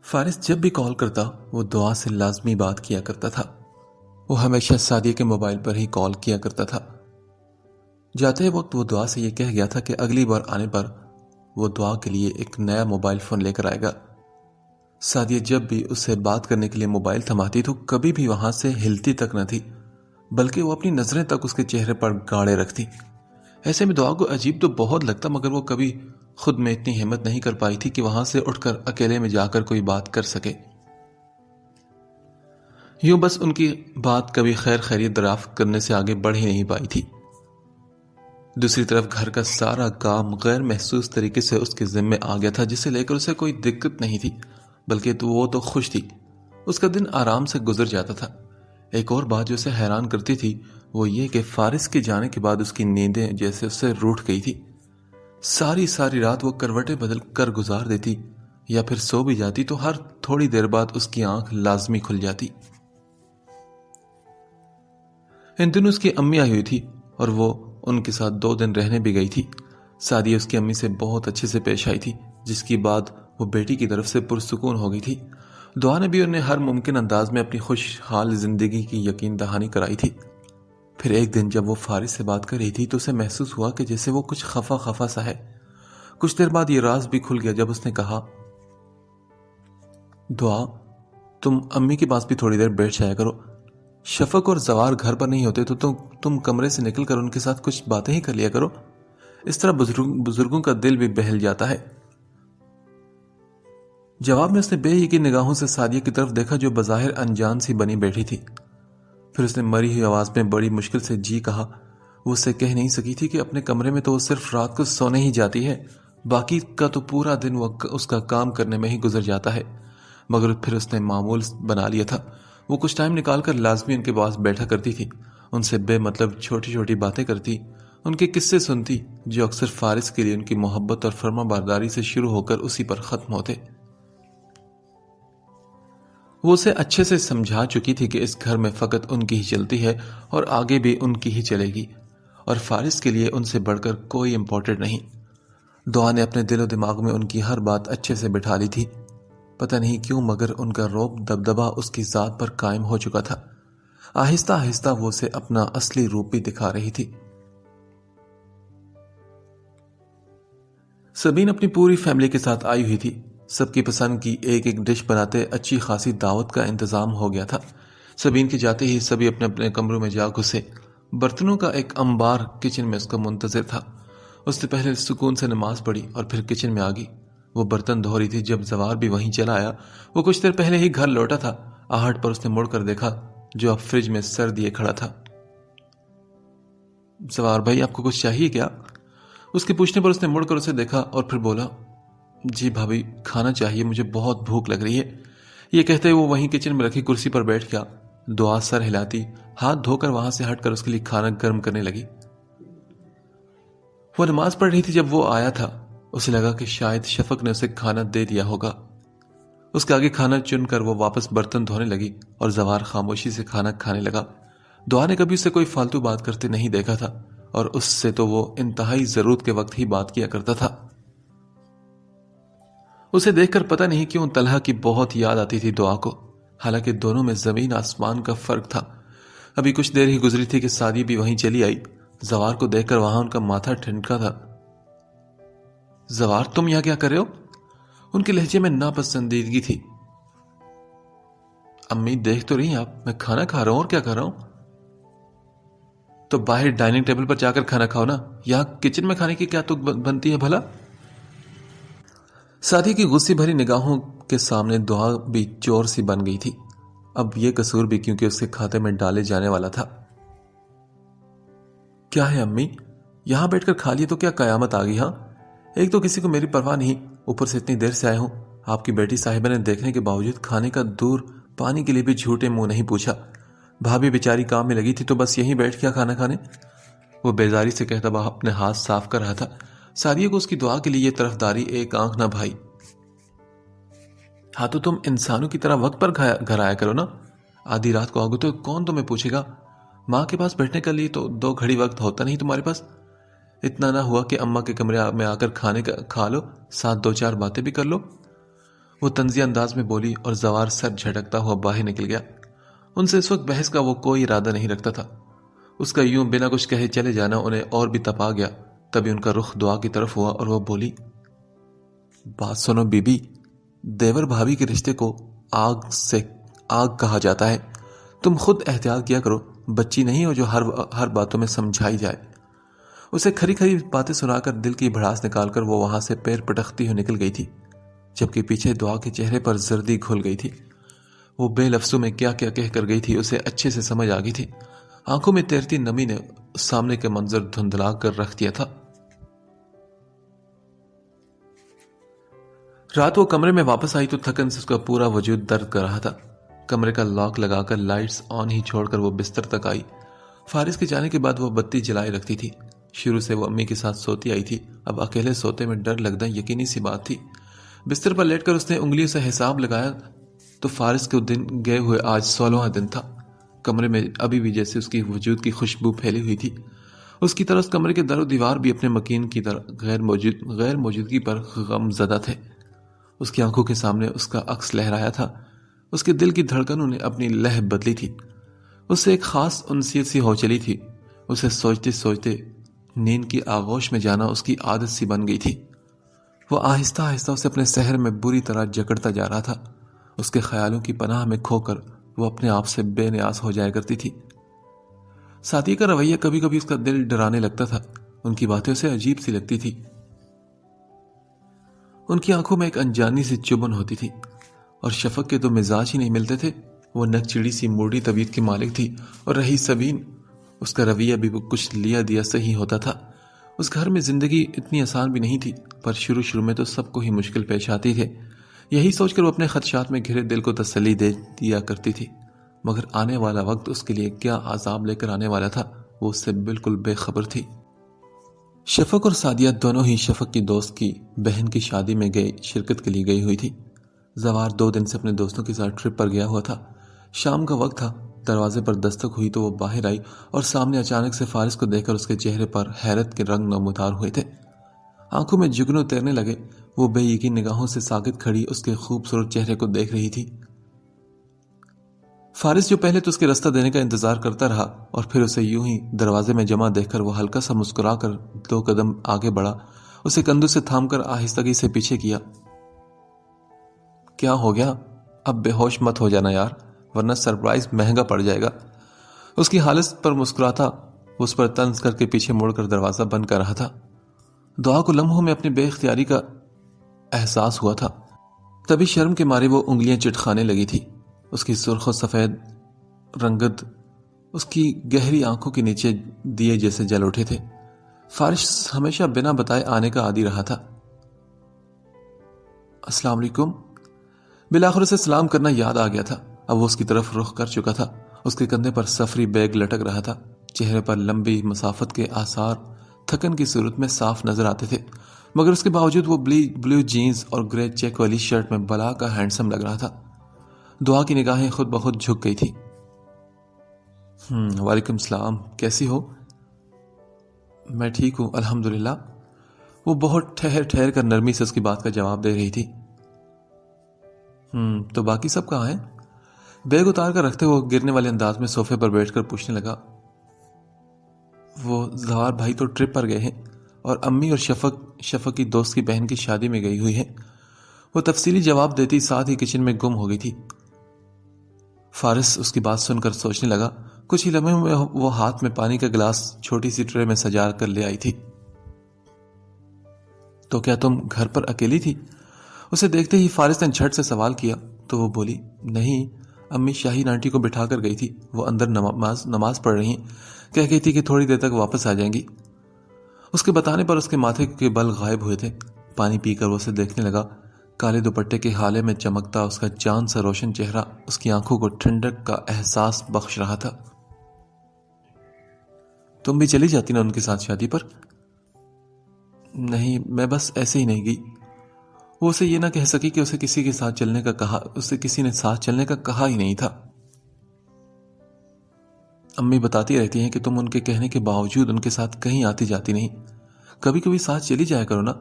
فارس جب بھی کال کرتا وہ دعا سے لازمی بات کیا کرتا تھا۔ وہ ہمیشہ سعدیہ کے موبائل پر ہی کال کیا کرتا تھا۔ جاتے وقت وہ دعا سے یہ کہہ گیا تھا کہ اگلی بار آنے پر وہ دعا کے لیے ایک نیا موبائل فون لے کر آئے گا۔ سعدیہ جب بھی اس سے بات کرنے کے لیے موبائل تھماتی تو کبھی بھی وہاں سے ہلتی تک نہ تھی، بلکہ وہ اپنی نظریں تک اس کے چہرے پر گاڑے رکھتی۔ ایسے میں دعا کو عجیب تو بہت لگتا، مگر وہ کبھی خود میں اتنی ہمت نہیں کر پائی تھی کہ وہاں سے اٹھ کر اکیلے میں جا کر کوئی بات کر سکے۔ یوں بس ان کی بات کبھی خیر خیریت دریافت کرنے سے آگے بڑھ ہی نہیں پائی تھی۔ دوسری طرف گھر کا سارا کام غیر محسوس طریقے سے اس کے ذمے آ گیا تھا، جسے لے کر اسے کوئی دقت نہیں تھی، بلکہ وہ تو خوش تھی۔ اس کا دن آرام سے گزر جاتا تھا۔ ایک اور بات جو اسے حیران کرتی تھی وہ یہ کہ فارس کے جانے کے بعد اس کی نیندیں جیسے اس سے روٹھ گئی تھی۔ ساری رات وہ کروٹیں بدل کر گزار دیتی یا پھر سو بھی جاتی تو ہر تھوڑی دیر بعد اس کی آنکھ لازمی کھل جاتی۔ ان دنوں اس کی امی آئی ہوئی تھی اور وہ ان کے ساتھ 2 دن رہنے بھی گئی تھی۔ سعدیہ اس کی امی سے بہت اچھے سے پیش آئی تھی، جس کی بعد وہ بیٹی کی طرف سے پرسکون ہو گئی تھی۔ دعا نے بھی انہیں ہر ممکن انداز میں اپنی خوشحال زندگی کی یقین دہانی کرائی تھی۔ پھر ایک دن جب وہ فارس سے بات کر رہی تھی تو اسے محسوس ہوا کہ جیسے وہ کچھ خفا سا ہے۔ کچھ دیر بعد یہ راز بھی کھل گیا جب اس نے کہا، دعا تم امی کے پاس بھی تھوڑی دیر بیٹھ جایا کرو۔ شفق اور زوار گھر پر نہیں ہوتے تو تم کمرے سے نکل کر ان کے ساتھ کچھ باتیں ہی کر لیا کرو، اس طرح بزرگوں کا دل بھی بہل جاتا ہے۔ جواب میں اس نے بے یقین نگاہوں سے سعدیہ کی طرف دیکھا جو بظاہر انجان سی بنی بیٹھی تھی۔ پھر اس نے مری ہوئی آواز میں بڑی مشکل سے جی کہا۔ وہ اس سے کہہ نہیں سکی تھی کہ اپنے کمرے میں تو وہ صرف رات کو سونے ہی جاتی ہے، باقی کا تو پورا دن وہ اس کا کام کرنے میں ہی گزر جاتا ہے۔ مگر پھر اس نے معمول بنا لیا تھا۔ وہ کچھ ٹائم نکال کر لازمی ان کے پاس بیٹھا کرتی تھی، ان سے بے مطلب چھوٹی چھوٹی باتیں کرتی، ان کے قصے سنتی جو اکثر فارس کے لیے ان کی محبت اور فرما برداری سے شروع ہو کر اسی پر ختم ہوتے۔ وہ اسے اچھے سے سمجھا چکی تھی کہ اس گھر میں فقط ان کی ہی چلتی ہے اور آگے بھی ان کی ہی چلے گی، اور فارس کے لیے ان سے بڑھ کر کوئی امپورٹنٹ نہیں۔ دعا نے اپنے دل و دماغ میں ان کی ہر بات اچھے سے بٹھا لی تھی۔ پتہ نہیں کیوں مگر ان کا رعب دبدبہ اس کی ذات پر قائم ہو چکا تھا۔ آہستہ آہستہ وہ اسے اپنا اصلی روپ بھی دکھا رہی تھی۔ سبین اپنی پوری فیملی کے ساتھ آئی ہوئی تھی۔ سب کی پسند کی ایک ڈش بناتے اچھی خاصی دعوت کا انتظام ہو گیا تھا۔ سبین کے جاتے ہی سبھی اپنے اپنے کمروں میں جا گھسے۔ برتنوں کا ایک انبار کچن میں اس کا منتظر تھا۔ اس نے پہلے سکون سے نماز پڑھی اور پھر کچن میں آ گئی۔ وہ برتن دھو رہی تھی جب زوار بھی وہیں چلا آیا۔ وہ کچھ دیر پہلے ہی گھر لوٹا تھا۔ آہٹ پر اس نے مڑ کر دیکھا جو اب فریج میں سر دیے کھڑا تھا۔ زوار بھائی آپ کو کچھ چاہیے کیا؟ اس کے پوچھنے پر اس نے مڑ کر اسے دیکھا اور پھر بولا، جی بھابھی کھانا چاہیے، مجھے بہت بھوک لگ رہی ہے۔ یہ کہتے وہ وہیں کچن میں رکھی کرسی پر بیٹھ گیا۔ دعا سر ہلاتی ہاتھ دھو کر وہاں سے ہٹ کر اس کے لیے کھانا گرم کرنے لگی۔ وہ نماز پڑھ رہی تھی جب وہ آیا تھا۔ اسے لگا کہ شاید شفق نے اسے کھانا دے دیا ہوگا۔ اس کے آگے کھانا چن کر وہ واپس برتن دھونے لگی اور زوار خاموشی سے کھانا کھانے لگا۔ دعا نے کبھی اسے کوئی فالتو بات کرتے نہیں دیکھا تھا، اور اس سے تو وہ انتہائی ضرورت کے وقت ہی بات کیا کرتا تھا۔ اسے دیکھ کر پتہ نہیں کیوں طلحہ کی بہت یاد آتی تھی دعا کو، حالانکہ دونوں میں زمین آسمان کا فرق تھا۔ ابھی کچھ دیر ہی گزری تھی کہ سعدیہ بھی وہیں چلی آئی۔ زوار کو دیکھ کر وہاں ان کا ماتھا ٹھنڈکا تھا۔ زوار تم یہاں کیا کر رہے ہو؟ ان کے لہجے میں ناپسندیدگی تھی۔ امی دیکھ تو رہی آپ، میں کھانا کھا رہا ہوں اور کیا کر رہا ہوں۔ تو باہر ڈائننگ ٹیبل پر جا کر کھانا کھاؤ نا، یہاں کچن میں کھانے کی کیا تک بنتی ہے بھلا؟ سعدیہ کی غصے بھری نگاہوں کے سامنے دعا بھی چور سی بن گئی تھی۔ اب یہ قصور بھی کیونکہ اس کے کھاتے میں ڈالے جانے والا تھا۔ کیا ہے امی، یہاں بیٹھ کر کھا لیے تو کیا قیامت آ گئی؟ ہاں، ایک تو کسی کو میری پرواہ نہیں، اوپر سے اتنی دیر سے آئے ہوں۔ آپ کی بیٹی صاحبہ نے دیکھنے کے باوجود کھانے کا دور پانی کے لیے بھی جھوٹے منہ نہیں پوچھا۔ بھابھی بیچاری کام میں لگی تھی تو بس یہیں بیٹھ گیا کھانا کھانے۔ وہ بیزاری سے کہتا وہ اپنے ہاتھ صاف کر رہا تھا۔ سعدیہ کو اس کی دعا کے لیے یہ طرفداری ایک آنکھ نہ بھائی۔ ہاں تو تم انسانوں کی طرح وقت پر گھر آیا کرو نا، آدھی رات کو آگو تو کون تمہیں پوچھے گا؟ ماں کے پاس بیٹھنے کے لیے تو 2 گھڑی وقت ہوتا نہیں تمہارے پاس؟ اتنا نہ ہوا کہ اماں کے کمرے میں آ کر کھا لو، ساتھ 2-4 باتیں بھی کر لو۔ وہ طنزیہ انداز میں بولی اور زوار سر جھٹکتا ہوا باہر نکل گیا۔ ان سے اس وقت بحث کا وہ کوئی ارادہ نہیں رکھتا تھا۔ اس کا یوں بنا کچھ کہے چلے جانا انہیں اور بھی تپا گیا۔ تبھی ان کا رخ دعا کی طرف ہوا اور وہ بولی، بات سنو بی بی، دیور بھابھی کے رشتے کو آگ کہا جاتا ہے۔ تم خود احتیاط کیا کرو، بچی نہیں ہو جو ہر باتوں میں سمجھائی جائے۔ اسے کھری کھری باتیں سنا کر دل کی بھڑاس نکال کر وہ وہاں سے پیر پٹکتی ہوئی نکل گئی تھی، جبکہ پیچھے دعا کے چہرے پر زردی گھل گئی تھی۔ وہ بے لفظوں میں کیا کیا کہہ کر گئی تھی اسے اچھے سے سمجھ آ گئی تھی۔ آنکھوں میں تیرتی نمی نے سامنے کے منظر دھندلا کر رکھ دیا تھا۔ رات وہ کمرے میں واپس آئی تو تھکن سے اس کا پورا وجود درد کر رہا تھا۔ کمرے کا لاک لگا کر لائٹس آن ہی چھوڑ کر وہ بستر تک آئی۔ فارس کے جانے کے بعد وہ بتی جلائے رکھتی تھی۔ شروع سے وہ امی کے ساتھ سوتی آئی تھی، اب اکیلے سوتے میں ڈر لگنا یقینی سی بات تھی۔ بستر پر لیٹ کر اس نے انگلیوں سے حساب لگایا تو فارس کے دن گئے ہوئے آج 16واں دن تھا۔ کمرے میں ابھی بھی جیسے اس کی وجود کی خوشبو پھیلی ہوئی تھی۔ اس کی طرح اس کمرے کے در و دیوار بھی اپنے مکین کی طرح غیر موجودگی پر غم زدہ تھے۔ اس کی آنکھوں کے سامنے اس کا عکس لہرایا تھا۔ اس کے دل کی دھڑکنوں نے اپنی لہ بدلی تھی۔ اس سے ایک خاص انسیت سی ہو چلی تھی۔ اسے سوچتے سوچتے نیند کی آغوش میں جانا اس کی عادت سی بن گئی تھی۔ وہ آہستہ آہستہ اسے اپنے سحر میں بری طرح جکڑتا جا رہا تھا۔ اس کے خیالوں کی پناہ میں کھو کر وہ اپنے آپ سے بے نیاز ہو جایا کرتی تھی۔ ساتھی کا رویہ کبھی کبھی اس کا دل ڈرانے لگتا تھا۔ ان کی باتیں اسے عجیب سی لگتی تھی۔ ان کی آنکھوں میں ایک انجانی سی چبن ہوتی تھی، اور شفق کے تو مزاج ہی نہیں ملتے تھے۔ وہ نک چڑی سی موڑی طبیعت کی مالک تھی، اور رہی سبین، اس کا رویہ بھی وہ کچھ لیا دیا صحیح ہوتا تھا۔ اس گھر میں زندگی اتنی آسان بھی نہیں تھی، پر شروع میں تو سب کو ہی مشکل پیش آتی تھے۔ یہی سوچ کر وہ اپنے خدشات میں گھرے دل کو تسلی دے دیا کرتی تھی، مگر آنے والا وقت اس کے لیے کیا عذاب لے کر آنے والا تھا وہ اس سے بالکل بے خبر تھی۔ شفق اور سعدیہ دونوں ہی شفق کی دوست کی بہن کی شادی میں شرکت کے لیے گئی ہوئی تھی۔ زوار 2 دن سے اپنے دوستوں کے ساتھ ٹرپ پر گیا ہوا تھا۔ شام کا وقت تھا، دروازے پر دستک ہوئی تو وہ باہر آئی اور سامنے اچانک سے فارس کو دیکھ کر اس کے چہرے پر حیرت کے رنگ نمودار ہوئے تھے۔ آنکھوں میں جگنوں تیرنے لگے۔ وہ بے یقین نگاہوں سے ساکت کھڑی اس کے خوبصورت چہرے کو دیکھ رہی تھی۔ فارس جو پہلے تو اس کے راستہ دینے کا انتظار کرتا رہا اور پھر اسے یوں ہی دروازے میں جمع دیکھ کر وہ ہلکا سا مسکرا کر 2 قدم آگے بڑھا، اسے کندھوں سے تھام کر آہستگی سے پیچھے کیا۔ کیا ہو گیا؟ اب بے ہوش مت ہو جانا یار، ورنہ سرپرائز مہنگا پڑ جائے گا۔ اس کی حالت پر مسکراتا وہ اس پر طنز کر کے پیچھے مڑ کر دروازہ بند کر رہا تھا۔ دعا کو لمحوں میں اپنی بے اختیاری کا احساس ہوا تھا۔ تبھی شرم کے مارے وہ انگلیاں چٹکھانے لگی تھی۔ اس کی سرخ و سفید رنگت اس کی گہری آنکھوں کے نیچے دیے جیسے جل اٹھے تھے۔ فارس ہمیشہ بنا بتائے آنے کا عادی رہا تھا۔ السلام علیکم۔ بالآخر اسے سلام کرنا یاد آ گیا تھا۔ اب وہ اس کی طرف رخ کر چکا تھا۔ اس کے کندھے پر سفری بیگ لٹک رہا تھا۔ چہرے پر لمبی مسافت کے آثار تھکن کی صورت میں صاف نظر آتے تھے، مگر اس کے باوجود وہ بلو جینز اور گرے چیک والی شرٹ میں بلا کا ہینڈسم لگ رہا تھا۔ دعا کی نگاہیں خود بخود جھک گئی تھی۔ وعلیکم السلام، کیسی ہو؟ میں ٹھیک ہوں الحمدللہ۔ وہ بہت ٹھہر ٹھہر کر نرمی سے اس کی بات کا جواب دے رہی تھی۔ تو باقی سب کہاں ہیں؟ بیگ اتار کر رکھتے ہوئے گرنے والے انداز میں صوفے پر بیٹھ کر پوچھنے لگا۔ وہ زوار بھائی تو ٹرپ پر گئے ہیں، اور امی اور شفق کی دوست کی بہن کی شادی میں گئی ہوئی ہیں۔ وہ تفصیلی جواب دیتی ساتھ ہی کچن میں گم ہو گئی تھی۔ فارس اس کی بات سن کر سوچنے لگا۔ کچھ ہی لمحے میں وہ ہاتھ میں پانی کا گلاس چھوٹی سی ٹرے میں سجا کر لے آئی تھی۔ تو کیا تم گھر پر اکیلی تھی؟ اسے دیکھتے ہی فارس نے جھٹ سے سوال کیا تو وہ بولی، نہیں، امی شاہین آنٹی کو بٹھا کر گئی تھی، وہ اندر نماز پڑھ رہی ہیں، کہہ گئی تھی کہ تھوڑی دیر تک واپس آ جائیں گی۔ اس کے بتانے پر اس کے ماتھے کے بل غائب ہوئے تھے۔ پانی پی کر وہ اسے دیکھنے لگا۔ کالے دوپٹے کے حالے میں چمکتا اس کا چاند سا روشن چہرہ اس کی آنکھوں کو ٹھنڈک کا احساس بخش رہا تھا۔ تم بھی چلی جاتی نا ان کے ساتھ شادی پر؟ نہیں، میں بس ایسے ہی نہیں گئی۔ وہ اسے یہ نہ کہہ سکی کہ اسے کسی نے ساتھ چلنے کا کہا ہی نہیں تھا۔ امی بتاتی رہتی ہیں کہ تم ان کے کہنے کے باوجود ان کے ساتھ کہیں آتی جاتی نہیں۔ کبھی کبھی ساتھ چلی جایا کرو نا،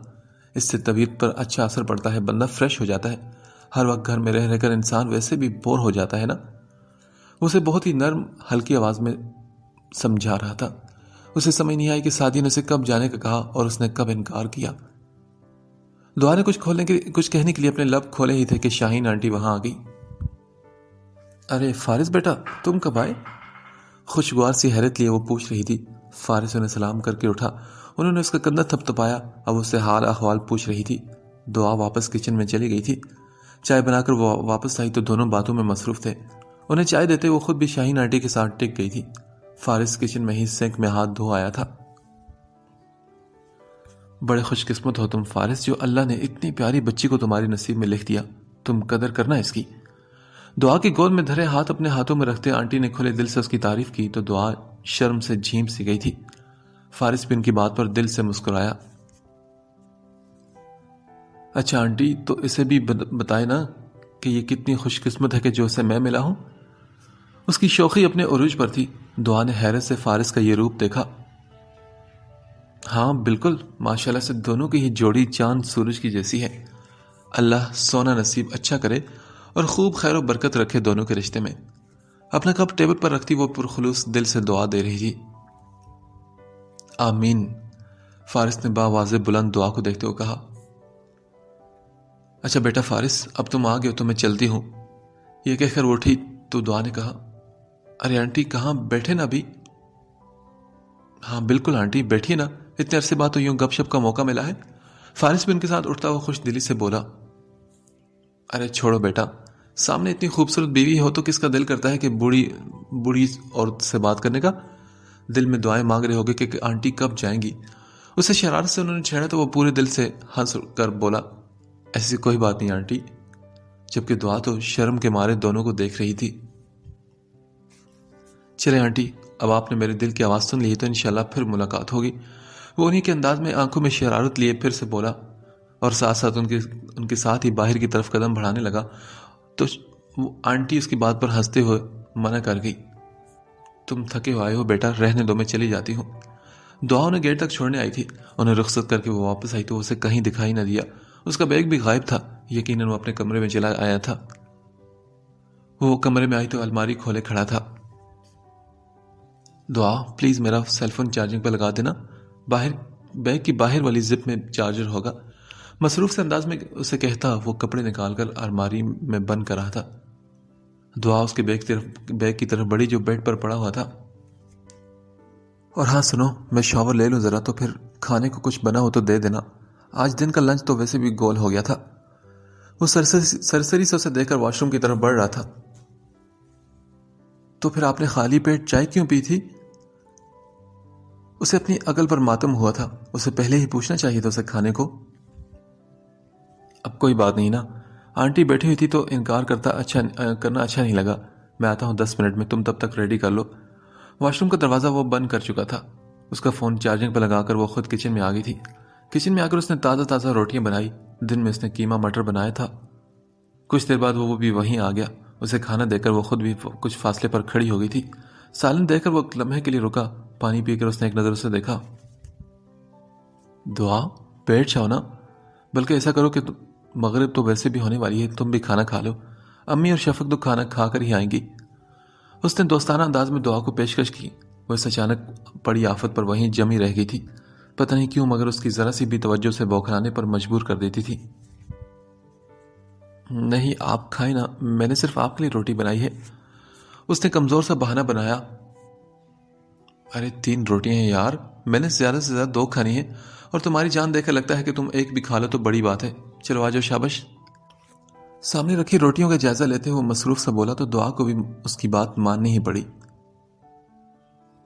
اس سے طبیعت پر اچھا اثر پڑتا ہے، بندہ فریش ہو جاتا ہے۔ ہر وقت گھر میں رہ کر انسان ویسے بھی بور ہو جاتا ہے نا۔ اسے بہت ہی نرم ہلکی آواز میں سمجھا رہا تھا۔ اسے سمجھ نہیں آئی کہ سعدیہ نے اسے کب جانے کا کہا اور اس نے کب انکار کیا۔ دعا نے کچھ کہنے کے لیے اپنے لب کھولے ہی تھے کہ شاہین آنٹی وہاں آ گئی۔ ارے فارس بیٹا، تم کب آئے؟ خوشگوار سی حیرت لیے وہ پوچھ رہی تھی۔ فارس انہیں سلام کر کے اٹھا۔ انہوں نے اس کا کندھا تھپتھپایا۔ اب اس سے حال احوال پوچھ رہی تھی۔ دعا واپس کچن میں چلی گئی تھی۔ چائے بنا کر وہ واپس آئی تو دونوں باتوں میں مصروف تھے۔ انہیں چائے دیتے وہ خود بھی شاہین آنٹی کے ساتھ ٹک گئی تھی۔ فارس کچن میں ہی سینک میں ہاتھ دھو آیا تھا۔ بڑے خوش قسمت ہو تم فارس، جو اللہ نے اتنی پیاری بچی کو تمہاری نصیب میں لکھ دیا۔ تم قدر کرنا اس کی۔ دعا کی گود میں دھرے ہاتھ اپنے ہاتھوں میں رکھتے آنٹی نے کھلے دل سے اس کی تعریف کی تو دعا شرم سے جھیم سی گئی تھی۔ فارس بھی ان کی بات پر دل سے مسکرایا۔ اچھا آنٹی، تو اسے بھی بتائے نا کہ یہ کتنی خوش قسمت ہے کہ جو اسے میں ملا ہوں۔ اس کی شوخی اپنے عروج پر تھی۔ دعا نے حیرت سے فارس کا یہ روپ دیکھا۔ ہاں بالکل، ماشاءاللہ سے دونوں کی ہی جوڑی چاند سورج کی جیسی ہے۔ اللہ سونا نصیب اچھا کرے اور خوب خیر و برکت رکھے دونوں کے رشتے میں۔ اپنا کپ ٹیبل پر رکھتی وہ پرخلوص دل سے دعا دے رہی تھی۔ آمین، فارس نے باواضح بلند دعا کو دیکھتے ہوئے کہا۔ اچھا بیٹا فارس، اب تم آ گئے تو میں چلتی ہوں۔ یہ کہہ کر وہ اٹھی تو دعا نے کہا، ارے آنٹی کہاں، بیٹھے نا ابھی؟ ہاں بالکل آنٹی، بیٹھیے نا، اتنے عرصے بعد تو یوں گپ شپ کا موقع ملا ہے۔ فارس بھی ان کے ساتھ اٹھتا ہوا خوش دلی سے بولا۔ ارے چھوڑو بیٹا، سامنے اتنی خوبصورت بیوی ہو تو کس کا دل کرتا ہے کہ بوڑھی عورت سے بات کرنے کا؟ دل میں دعائیں مانگ رہے ہوگے کہ آنٹی کب جائیں گی۔ اسے شرارت سے انہوں نے چھیڑا تو وہ پورے دل سے ہنس کر بولا، ایسی کوئی بات نہیں آنٹی، جبکہ دعا تو شرم کے مارے دونوں کو دیکھ رہی تھی۔ چلے آنٹی، اب آپ نے میرے دل کی آواز سن لی تو انشاءاللہ پھر ملاقات ہوگی۔ وہ انہی کے انداز میں آنکھوں میں شرارت لیے پھر سے بولا اور ساتھ ساتھ ان کے ساتھ ہی باہر کی طرف قدم بڑھانے لگا تو وہ آنٹی اس کی بات پر ہنستے ہوئے منع کر گئی۔ تم تھکے ہوئے ہو بیٹا، رہنے دو، میں چلی جاتی ہوں۔ دعا انہیں گیٹ تک چھوڑنے آئی تھی۔ انہیں رخصت کر کے وہ واپس آئی تو اسے کہیں دکھائی نہ دیا۔ اس کا بیگ بھی غائب تھا۔ یقیناً وہ اپنے کمرے میں چلا آیا تھا۔ وہ کمرے میں آئی تو الماری کھولے کھڑا تھا۔ دعا پلیز میرا سیل فون چارجنگ پہ لگا دینا، بیگ کی باہر والی زپ میں چارجر ہوگا۔ مصروف سے انداز میں اسے کہتا وہ کپڑے نکال کر الماری میں بند کر رہا تھا۔ دعا اس کے بیگ کی طرف بڑی جو بیڈ پر پڑا ہوا تھا۔ اور ہاں سنو، میں شاور لے لوں ذرا، تو پھر کھانے کو کچھ بنا ہو تو دے دینا، آج دن کا لنچ تو ویسے بھی گول ہو گیا تھا۔ وہ سرسری سے اسے دیکھ کر واش روم کی طرف بڑھ رہا تھا۔ تو پھر آپ نے خالی پیٹ چائے کیوں پی تھی؟ اسے اپنی عقل پر ماتم ہوا تھا۔ اسے پہلے ہی پوچھنا چاہیے تھا اسے کھانے کو۔ اب کوئی بات نہیں نا، آنٹی بیٹھی ہوئی تھی تو انکار کرنا اچھا نہیں لگا۔ میں آتا ہوں 10 منٹ میں، تم تب تک ریڈی کر لو۔ واش روم کا دروازہ وہ بند کر چکا تھا۔ اس کا فون چارجنگ پر لگا کر وہ خود کچن میں آ گئی تھی۔ کچن میں آ کر اس نے تازہ روٹیاں بنائی۔ دن میں اس نے قیمہ مٹر بنایا تھا۔ کچھ دیر بعد وہ بھی وہیں آ گیا۔ اسے کھانا دے کر وہ خود بھی کچھ فاصلے پر کھڑی ہو گئی تھی۔ سالن دے کر وہ ایک لمحے کے لیے رکا۔ پانی پی کر اس نے ایک نظر اسے دیکھا۔ دعا بیٹھ جاؤ نا، بلکہ ایسا کرو کہ مغرب تو ویسے بھی ہونے والی ہے، تم بھی کھانا کھا لو، امی اور شفق تو کھانا کھا کر ہی آئیں گی۔ اس نے دوستانہ انداز میں دعا کو پیشکش کی۔ وہ اس اچانک پڑی آفت پر وہیں جمی رہ گئی تھی۔ پتہ نہیں کیوں مگر اس کی ذرا سی بھی توجہ سے بوکھلانے پر مجبور کر دیتی تھی۔ نہیں آپ کھائیں نا، میں نے صرف آپ کے لیے روٹی بنائی ہے، اس نے کمزور سا بہانہ بنایا۔ ارے 3 روٹیاں ہیں یار، میں نے زیادہ سے زیادہ 2 کھانی ہیں، اور تمہاری جان دیکھ کر لگتا ہے کہ تم ایک بھی کھا لو تو بڑی بات ہے۔ چلو آجاؤ، شابش۔ سامنے رکھی روٹیوں کا جائزہ لیتے ہوئے مصروف سا بولا تو دعا کو بھی اس کی بات ماننی ہی پڑی۔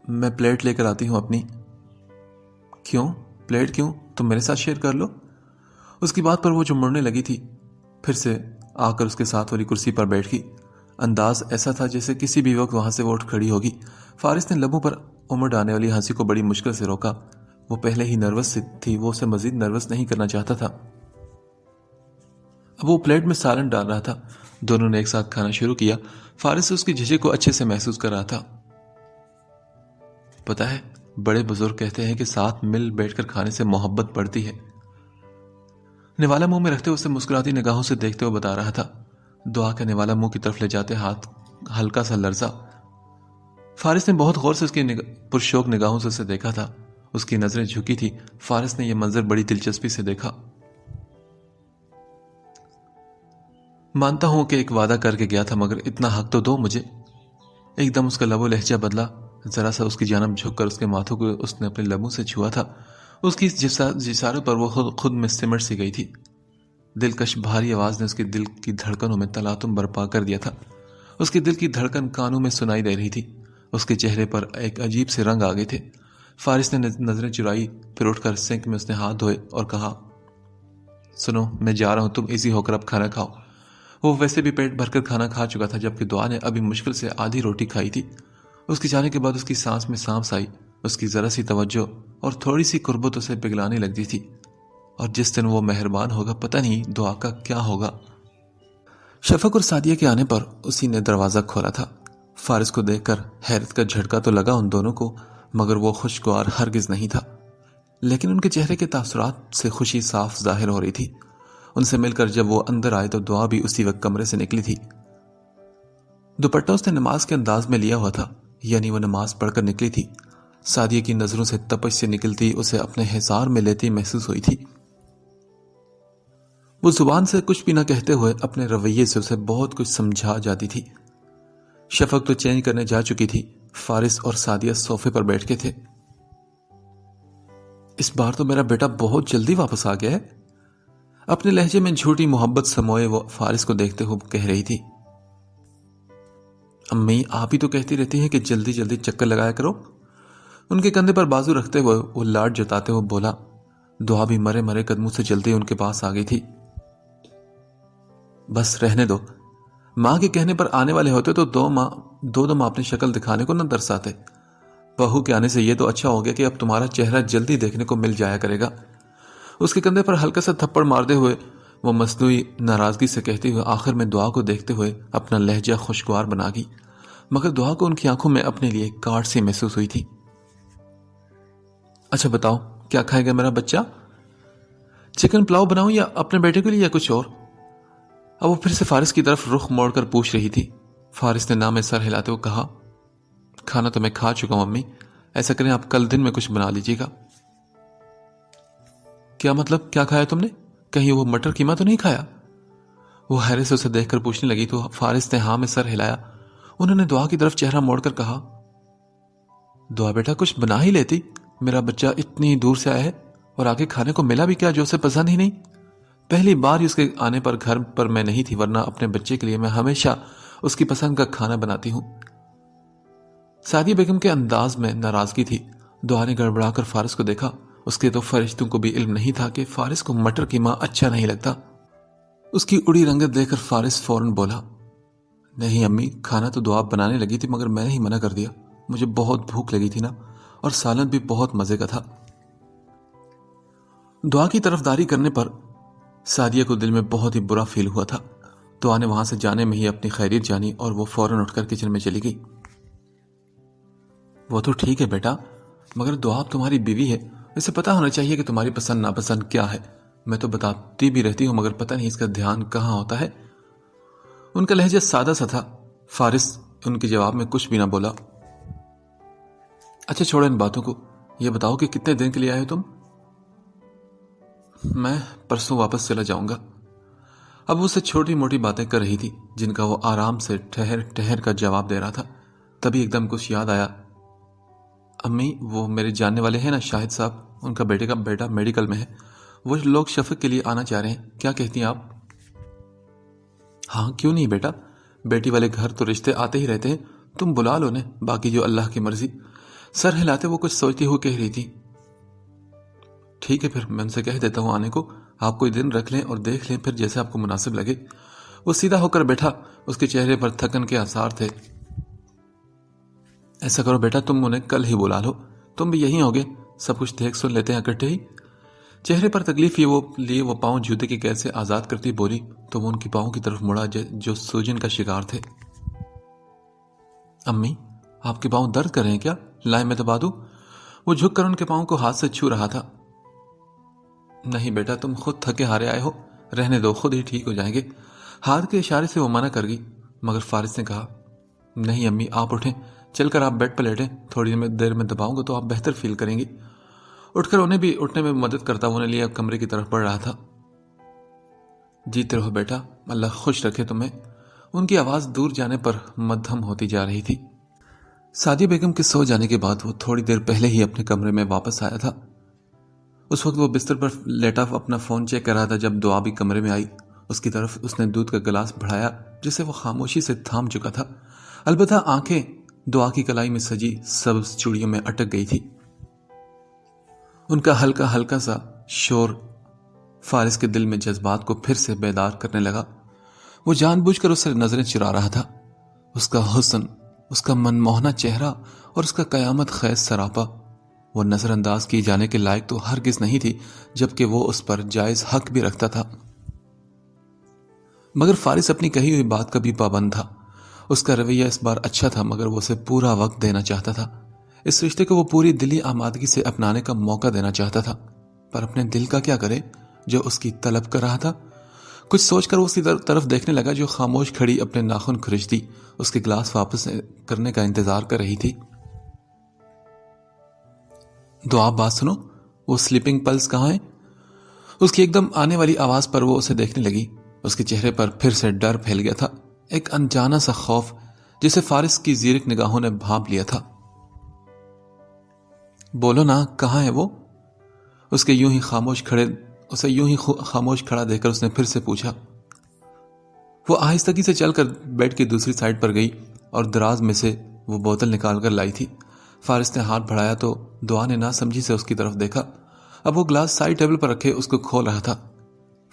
میں پلیٹ لے کر آتی ہوں اپنی۔ کیوں پلیٹ کیوں، تم میرے ساتھ شیئر کر لو۔ اس کی بات پر وہ جو مڑنے لگی تھی پھر سے آ کر اس کے ساتھ والی کرسی پر بیٹھ گئی۔ انداز ایسا تھا جیسے کسی بھی وقت وہاں سے وہ اٹھ کھڑی ہوگی۔ فارس نے لبوں پر امڑ آنے والی ہنسی کو بڑی مشکل سے روکا۔ وہ پہلے ہی نروس تھی، وہ اسے مزید نروس نہیں کرنا چاہتا تھا۔ اب وہ پلیٹ میں سالن ڈال رہا تھا۔ دونوں نے ایک ساتھ کھانا شروع کیا۔ فارس اس کی جھجک کو اچھے سے محسوس کر رہا تھا۔ پتہ ہے بڑے بزرگ کہتے ہیں کہ ساتھ مل بیٹھ کر کھانے سے محبت بڑھتی ہے۔ نوالا منہ میں رکھتے اسے مسکراتی نگاہوں سے دیکھتے ہوئے بتا رہا تھا۔ دعا کا نوالا منہ کی طرف لے جاتے ہاتھ ہلکا سا لرزا۔ فارس نے بہت غور سے اس کی پرشوق نگاہوں سے اسے دیکھا تھا۔ اس کی نظریں جھکی تھی۔ فارس نے یہ منظر بڑی دلچسپی سے دیکھا۔ مانتا ہوں کہ ایک وعدہ کر کے گیا تھا، مگر اتنا حق تو دو مجھے۔ ایک دم اس کا لب و لہجہ بدلا۔ ذرا سا اس کی جانب جھک کر اس کے ماتھوں کو اس نے اپنے لبوں سے چھوا تھا۔ اس کی جسارت پر وہ خود میں سمٹ سی گئی تھی۔ دلکش بھاری آواز نے اس کے دل کی دھڑکنوں میں تلاطم برپا کر دیا تھا۔ اس کے دل کی دھڑکن کانوں میں سنائی دے رہی تھی۔ اس کے چہرے پر ایک عجیب سے رنگ آ گئے تھے۔ فارس نے نظریں چرائی، پھر اٹھ کر سنک میں اس نے ہاتھ دھوئے اور کہا، سنو، میں جا رہا ہوں، تم ایزی ہو کر اب کھانا کھاؤ۔ وہ ویسے بھی پیٹ بھر کر کھانا کھا چکا تھا، جبکہ دعا نے ابھی مشکل سے آدھی روٹی کھائی تھی۔ اس کے جانے کے بعد اس کی سانس میں سانس آئی۔ اس کی ذرا سی توجہ اور تھوڑی سی قربت اسے پگلانے لگتی تھی، اور جس دن وہ مہربان ہوگا پتہ نہیں دعا کا کیا ہوگا۔ شفق اور سعدیہ کے آنے پر اسی نے دروازہ کھولا تھا۔ فارس کو دیکھ کر حیرت کا جھٹکا تو لگا ان دونوں کو، مگر وہ خوشگوار ہرگز نہیں تھا۔ لیکن ان کے چہرے کے تاثرات سے خوشی صاف ظاہر ہو رہی تھی۔ ان سے مل کر جب وہ اندر آئے تو دعا بھی اسی وقت کمرے سے نکلی تھی۔ دوپٹہ اس نے نماز کے انداز میں لیا ہوا تھا، یعنی وہ نماز پڑھ کر نکلی تھی۔ سعدیہ کی نظروں سے تپش سے نکلتی اسے اپنے حصار میں لیتی محسوس ہوئی تھی۔ وہ زبان سے کچھ بھی نہ کہتے ہوئے اپنے رویے سے اسے بہت کچھ سمجھا جاتی تھی۔ شفق تو چینج کرنے جا چکی تھی۔ فارس اور سعدیہ صوفے پر بیٹھ کے تھے۔ اس بار تو میرا بیٹا بہت جلدی واپس آ گیا ہے، اپنے لہجے میں جھوٹی محبت سموئے وہ فارس کو دیکھتے ہوئے کہہ رہی تھی۔ امی، آپ ہی تو کہتی رہتی ہیں کہ جلدی جلدی چکر لگایا کرو۔ ان کے کندھے پر بازو رکھتے ہوئے وہ لاڈ جتاتے ہوئے بولا۔ دعا بھی مرے مرے قدموں سے جلدی ان کے پاس آ گئی تھی۔ بس رہنے دو، ماں کے کہنے پر آنے والے ہوتے تو دو دم اپنی شکل دکھانے کو نہ درساتے۔ بہو کے آنے سے یہ تو اچھا ہو گیا کہ اب تمہارا چہرہ جلدی دیکھنے کو مل جایا کرے گا۔ اس کے کندھے پر ہلکا سا تھپڑ مارتے ہوئے وہ مصنوعی ناراضگی سے کہتے ہوئے آخر میں دعا کو دیکھتے ہوئے اپنا لہجہ خوشگوار بنا گئی، مگر دعا کو ان کی آنکھوں میں اپنے لیے کاٹ سی محسوس ہوئی تھی۔ اچھا بتاؤ، کیا کھائے گا میرا بچہ؟ چکن پلاؤ بناؤں یا اپنے بیٹے کے لیے یا کچھ اور؟ اب وہ پھر سے فارس کی طرف رخ موڑ کر پوچھ رہی تھی۔ فارس نے نام میں سر ہلاتے ہوئے کہا، کھانا تو میں کھا چکا ہوں امی، ایسا کریں آپ کل دن میں کچھ بنا لیجیے گا۔ کیا مطلب، کیا کھایا تم نے؟ کہیں وہ مٹر قیمہ تو نہیں کھایا؟ وہ حیرت سے اسے دیکھ کر پوچھنے لگی تو فارس نے ہاں میں سر ہلایا۔ انہوں نے دعا کی طرف چہرہ موڑ کر کہا، دعا بیٹا کچھ بنا ہی لیتی، میرا بچہ اتنی دور سے آیا ہے اور آگے کھانے کو ملا بھی کیا جو اسے پسند ہی نہیں؟ پہلی بار اس کے آنے پر گھر پر میں نہیں تھی، ورنہ اپنے بچے کے لیے میں ہمیشہ اس کی پسند کا کھانا بناتی ہوں۔ سعدیہ بیگم کے انداز میں ناراضگی تھی۔ دعا نے گڑبڑا کر فارس کو دیکھا۔ اس کے تو فرشتوں کو بھی علم نہیں تھا کہ فارس کو مٹر قیمہ اچھا نہیں لگتا۔ اس کی اڑی رنگت دیکھ کر فارس فوراً بولا، نہیں امی، کھانا تو دعا بنانے لگی تھی مگر میں نے ہی منع کر دیا، مجھے بہت بھوک لگی تھی نا، اور سالن بھی بہت مزے کا تھا۔ دعا کی طرفداری کرنے پر سعدیہ کو دل میں بہت ہی برا فیل ہوا تھا۔ دعا نے وہاں سے جانے میں ہی اپنی خیریت جانی اور وہ فوراً اٹھ کر کچن میں چلی گئی۔ وہ تو ٹھیک ہے بیٹا، مگر دعا اب تمہاری بیوی ہے، اسے پتا ہونا چاہیے کہ تمہاری پسند ناپسند کیا ہے۔ میں تو بتاتی بھی رہتی ہوں مگر پتہ نہیں اس کا دھیان کہاں ہوتا ہے۔ ان کا لہجہ سادہ سا تھا۔ فارس ان کے جواب میں کچھ بھی نہ بولا۔ اچھا چھوڑو ان باتوں کو، یہ بتاؤ کہ کتنے دن کے لیے آئے ہو تم؟ میں پرسوں واپس چلا جاؤں گا۔ اب وہ سے چھوٹی موٹی باتیں کر رہی تھی جن کا وہ آرام سے ٹھہر ٹھہر کا جواب دے رہا تھا۔ تبھی ایک دم کچھ یاد آیا۔ امی، وہ میرے جاننے والے ہیں نا شاہد صاحب، ان کا بیٹا میڈیکل میں ہے، وہ لوگ شفق کے لیے آنا چاہ رہے ہیں، کیا کہتی ہیں آپ؟ ہاں کیوں نہیں بیٹا، بیٹی والے گھر تو رشتے آتے ہی رہتے ہیں، تم بلا لو انہیں، باقی جو اللہ کی مرضی۔ سر ہلاتے وہ کچھ سوچتی ہوئے کہہ رہی تھی۔ ٹھیک ہے پھر میں ان سے کہہ دیتا ہوں آنے کو، آپ کوئی دن رکھ لیں اور دیکھ لیں، پھر جیسے آپ کو مناسب لگے۔ وہ سیدھا ہو کر بیٹھا، اس کے چہرے پر تھکن کے آثار تھے۔ ایسا کرو بیٹا، تم انہیں کل ہی بلا لو، تم بھی یہیں ہوگے، سب کچھ دیکھ سن لیتے ہیں اکٹھے ہی۔ چہرے پر تکلیف لیے وہ پاؤں جوتے کی قید سے آزاد کرتی بولی تو وہ ان کی پاؤں کی طرف مڑا جو سوجن کا شکار تھے۔ امی، آپ کے پاؤں درد کر رہے ہیں کیا؟ لائیں میں دبا دوں؟ وہ جھک کر ان کے پاؤں کو ہاتھ سے چھو رہا تھا۔ نہیں بیٹا، تم خود تھکے ہارے آئے ہو، رہنے دو، خود ہی ٹھیک ہو جائیں گے۔ ہاتھ کے اشارے سے وہ منع کر گئی، مگر فارس نے کہا نہیں امی، آپ اٹھیں، چل کر آپ بیڈ پر لیٹیں، تھوڑی دیر میں دباؤں گا تو آپ بہتر فیل کریں گی۔ اٹھ کر انہیں بھی اٹھنے میں مدد کرتا انہیں لیا کمرے کی طرف بڑھ رہا تھا۔ جیتے رہو بیٹا، اللہ خوش رکھے تمہیں۔ ان کی آواز دور جانے پر مدھم ہوتی جا رہی تھی۔ سعدیہ بیگم کے سو جانے کے بعد وہ تھوڑی دیر پہلے ہی اپنے کمرے میں واپس آیا تھا۔ اس وقت وہ بستر پر لیٹا اپنا فون چیک کر رہا تھا جب دعا بھی کمرے میں آئی۔ اس کی طرف اس نے دودھ کا گلاس بڑھایا جسے وہ خاموشی سے تھام چکا تھا، البتہ آنکھیں دعا کی کلائی میں سجی سبز چوڑیوں میں اٹک گئی تھی۔ ان کا ہلکا ہلکا سا شور فارس کے دل میں جذبات کو پھر سے بیدار کرنے لگا۔ وہ جان بوجھ کر اس سے نظریں چرا رہا تھا۔ اس کا حسن، اس کا من موہنا چہرہ اور اس کا قیامت خیز سراپا وہ نظر انداز کی جانے کے لائق تو ہرگز نہیں تھی، جبکہ وہ اس پر جائز حق بھی رکھتا تھا۔ مگر فارس اپنی کہی ہوئی بات کا بھی پابند تھا۔ اس کا رویہ اس بار اچھا تھا، مگر وہ اسے پورا وقت دینا چاہتا تھا۔ اس رشتے کو وہ پوری دلی آمادگی سے اپنانے کا موقع دینا چاہتا تھا، پر اپنے دل کا کیا کرے جو اس کی طلب کر رہا تھا؟ کچھ سوچ کر وہ اس کی طرف دیکھنے لگا جو خاموش کھڑی اپنے ناخن کھرچتی اس کے گلاس واپس کرنے کا انتظار کر رہی تھی۔ دعا بات سنو، وہ سلیپنگ پلس کہاں ہے؟ اس کی ایک دم آنے والی آواز پر وہ اسے دیکھنے لگی۔ اس کے چہرے پر پھر سے ڈر پھیل گیا تھا، ایک انجانا سا خوف جسے فارس کی زیرک نگاہوں نے بھانپ لیا تھا۔ بولو نا، کہاں ہے وہ؟ اسے یوں ہی خاموش کھڑا دیکھ کر اس نے پھر سے پوچھا۔ وہ آہستگی سے چل کر بیڈ کی دوسری سائڈ پر گئی اور دراز میں سے وہ بوتل نکال کر لائی تھی۔ فارس نے ہاتھ بڑھایا تو دعا نے نہ سمجھی سے اس کی طرف دیکھا۔ اب وہ گلاس سائڈ ٹیبل پر رکھے اس کو کھول رہا تھا۔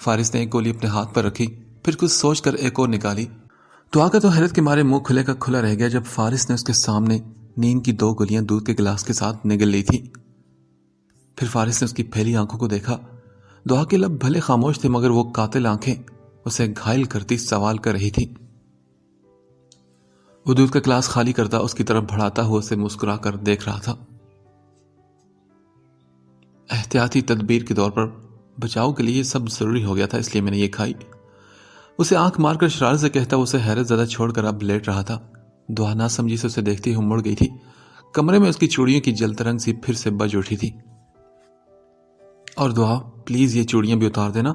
فارس نے ایک گولی اپنے ہاتھ پر رکھی، پھر کچھ سوچ کر ایک اور نکالی۔ دعا کا تو حیرت کے مارے منہ کھلے کا کھلا رہ گیا جب فارس نے اس کے سامنے نیند کی 2 گولیاں دودھ کے گلاس کے ساتھ نگل لی تھی۔ پھر فارس نے اس کی پھیلی آنکھوں کو دیکھا۔ دعا کے لب بھلے خاموش تھے، مگر وہ قاتل آنکھیں اسے گھائل کرتی سوال کر رہی تھی۔ وہ دودھ کا گلاس خالی کرتا اس کی طرف بڑھاتا ہوا اسے مسکرا کر دیکھ رہا تھا۔ احتیاطی تدبیر کے طور پر بچاؤ کے لیے یہ سب ضروری ہو گیا تھا، اس لیے میں نے یہ کھائی۔ اسے آنکھ مار کر شرارت سے کہتا وہ اسے حیرت زدہ چھوڑ کر اب لیٹ رہا تھا۔ دعا نہ سمجھی سے اسے دیکھتی ہوئی مڑ گئی تھی۔ کمرے میں اس کی چوڑیوں کی جل ترنگ سی پھر سے بج اٹھی تھی۔ اور دعا پلیز یہ چوڑیاں بھی اتار دینا،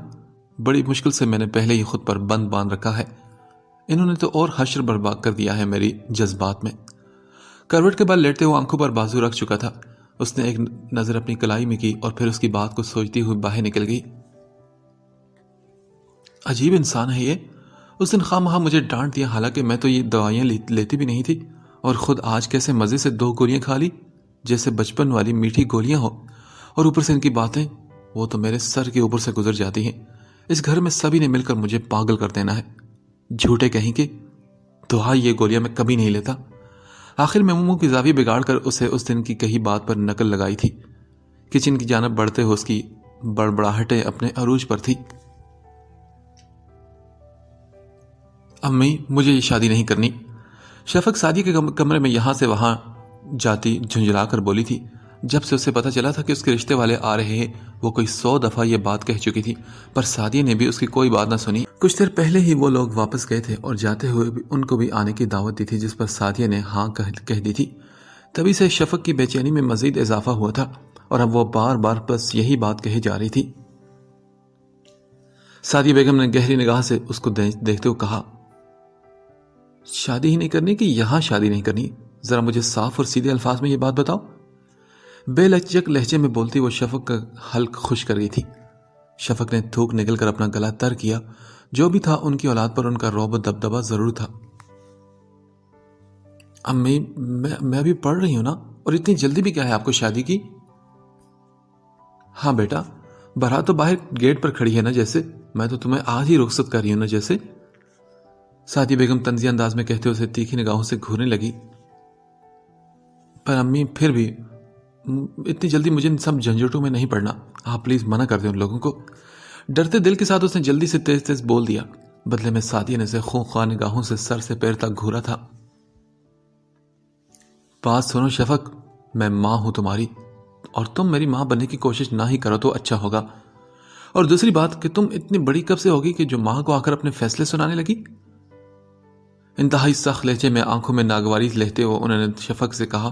بڑی مشکل سے میں نے پہلے ہی خود پر بند باندھ رکھا ہے، انہوں نے تو اور حشر برباد کر دیا ہے میری جذبات میں۔ کروٹ کے بعد لیٹتے ہوئے آنکھوں پر بازو رکھ چکا تھا۔ اس نے ایک نظر اپنی کلائی میں کی اور پھر اس کی بات کو سوچتی ہوئی باہر نکل گئی۔ عجیب انسان ہے یہ، اس دن خواہ مخواہ مجھے ڈانٹ دیا، حالانکہ میں تو یہ دوائیاں لیتی بھی نہیں تھی، اور خود آج کیسے مزے سے 2 گولیاں کھا لی جیسے بچپن والی میٹھی گولیاں ہو، اور اوپر سے ان کی باتیں وہ تو میرے سر کے اوپر سے گزر جاتی ہیں۔ اس گھر میں سبھی نے مل کر مجھے پاگل کر دینا ہے، جھوٹے کہیں کہ دعا یہ گولیاں میں کبھی نہیں لیتا۔ آخر میں منہ کی زاویہ بگاڑ کر اسے اس دن کی کہی بات پر نقل لگائی تھی۔ کچن کی جانب بڑھتے ہوئے اس کی بڑبڑاہٹیں اپنے عروج پر تھی۔ امی مجھے یہ شادی نہیں کرنی، شفق سعدیہ کے کمرے میں یہاں سے وہاں جاتی جھنجھلا کر بولی تھی۔ جب سے اسے پتا چلا تھا کہ اس کے رشتے والے آ رہے ہیں، وہ کوئی 100 دفعہ یہ بات کہہ چکی تھی، پر سعدیہ نے بھی اس کی کوئی بات نہ سنی۔ کچھ دیر پہلے ہی وہ لوگ واپس گئے تھے اور جاتے ہوئے بھی ان کو بھی آنے کی دعوت دی تھی، جس پر سعدیہ نے ہاں کہہ دی تھی۔ تبھی سے شفق کی بے چینی میں مزید اضافہ ہوا تھا، اور اب وہ بار بار بس یہی بات کہی جا رہی تھی۔ سعدیہ بیگم نے گہری نگاہ سے اس کو دیکھتے ہوئے کہا، شادی ہی نہیں کرنی کہ یہاں شادی نہیں کرنی؟ ذرا مجھے صاف اور سیدھے الفاظ میں یہ بات بتاؤ۔ بے لچک لہجے میں بولتی وہ شفق کا حلق خوش کر گئی تھی۔ شفق نے تھوک نگل کر اپنا گلا تر کیا، جو بھی تھا ان کی اولاد پر ان کا رعب و دبدبہ ضرور تھا۔ امی میں ابھی پڑھ رہی ہوں نا، اور اتنی جلدی بھی کیا ہے آپ کو شادی کی؟ ہاں بیٹا، بارات تو باہر گیٹ پر کھڑی ہے نا جیسے، میں تو تمہیں آج ہی رخصت کر رہی ہوں نا جیسے۔ سعدیہ بیگم طنزیہ انداز میں کہتے اسے تیکھی نگاہوں سے گھورنے لگی۔ پر امی پھر بھی اتنی جلدی مجھے ان سب جھنجھٹوں میں نہیں پڑنا، آپ پلیز منع کر دیں ان لوگوں کو۔ ڈرتے دل کے ساتھ اس نے جلدی سے تیز تیز بول دیا۔ بدلے میں سعدیہ نے اسے خونخوار نگاہوں سے سر سے پیر تک گھورا تھا۔ بات سنو شفق، میں ماں ہوں تمہاری، اور تم میری ماں بننے کی کوشش نہ ہی کرو تو اچھا ہوگا۔ اور دوسری بات کہ تم اتنی بڑی کب سے ہوگی کہ جو ماں کو آ کر اپنے فیصلے سنانے لگی؟ انتہائی سخت لہجے میں آنکھوں میں ناگواری لیتے ہوئے انہوں نے شفق سے کہا،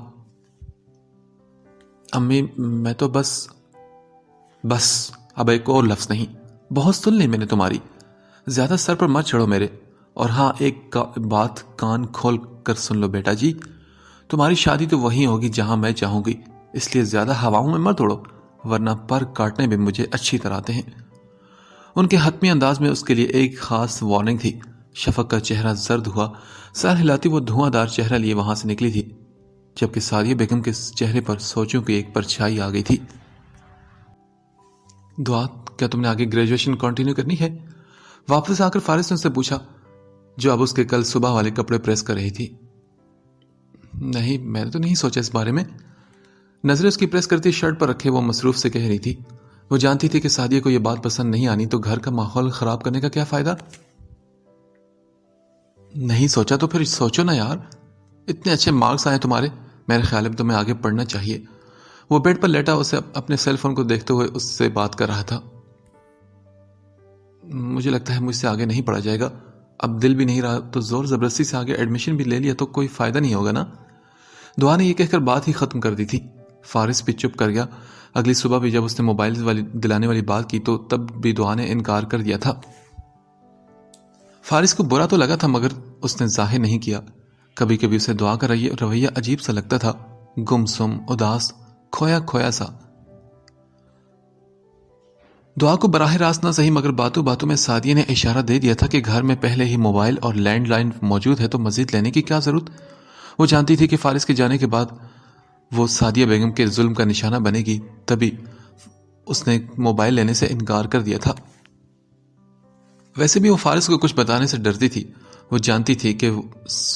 امی میں تو بس اب ایک اور لفظ نہیں، بہت سن لی میں نے تمہاری، زیادہ سر پر مت چڑھو میرے، اور ہاں ایک بات کان کھول کر سن لو بیٹا جی، تمہاری شادی تو وہیں ہوگی جہاں میں چاہوں گی، اس لیے زیادہ ہواؤں میں مت اڑو ورنہ پر کاٹنے بھی مجھے اچھی طرح آتے ہیں۔ ان کے حتمی انداز میں اس کے لیے ایک خاص وارننگ تھی۔ شفق کا چہرہ زرد ہوا، سر ہلاتی وہ دھواں دار چہرہ لیے وہاں سے نکلی تھی، جبکہ سعدیہ بیگم کے چہرے پر سوچوں کی ایک پرچھائی آ گئی تھی۔ دعا کیا تم نے آگے گریجویشن کنٹینیو کرنی ہے؟ واپس آ کر فارس نے اس سے پوچھا، جو اب اس کے کل صبح والے کپڑے پریس کر رہی تھی۔ نہیں، میں نے تو نہیں سوچا اس بارے میں۔ نظریں اس کی پریس کرتی شرٹ پر رکھے وہ مصروف سے کہہ رہی تھی۔ وہ جانتی تھی کہ سعدیہ کو یہ بات پسند نہیں آنی تو گھر کا ماحول خراب کرنے کا کیا فائدہ؟ نہیں سوچا تو پھر سوچو نا یار، اتنے اچھے مارکس آئے تمہارے، میرے خیال میں تمہیں آگے پڑھنا چاہیے۔ وہ بیڈ پر لیٹا اسے اپنے سیل فون کو دیکھتے ہوئے اس سے بات کر رہا تھا۔ مجھے لگتا ہے مجھ سے آگے نہیں پڑھا جائے گا، اب دل بھی نہیں رہا تو زور زبردستی سے آگے ایڈمیشن بھی لے لیا تو کوئی فائدہ نہیں ہوگا نا۔ دعا نے یہ کہہ کر بات ہی ختم کر دی تھی۔ فارس بھی چپ کر گیا۔ اگلی صبح بھی جب اس نے موبائل دلانے والی بات کی تو تب بھی دعا نے انکار کر دیا تھا۔ فارس کو برا تو لگا تھا مگر اس نے ظاہر نہیں کیا۔ کبھی کبھی اسے دعا کا رویہ عجیب سا لگتا تھا، گمسم، اداس، کھویا کھویا سا۔ دعا کو براہ راست نہ صحیح مگر باتوں باتوں میں سعدیہ نے اشارہ دے دیا تھا کہ گھر میں پہلے ہی موبائل اور لینڈ لائن موجود ہے تو مزید لینے کی کیا ضرورت۔ وہ جانتی تھی کہ فارس کے جانے کے بعد وہ سعدیہ بیگم کے ظلم کا نشانہ بنے گی، تبھی اس نے موبائل لینے سے انکار کر دیا تھا۔ ویسے بھی وہ فارس کو کچھ بتانے سے ڈرتی تھی۔ وہ جانتی تھی کہ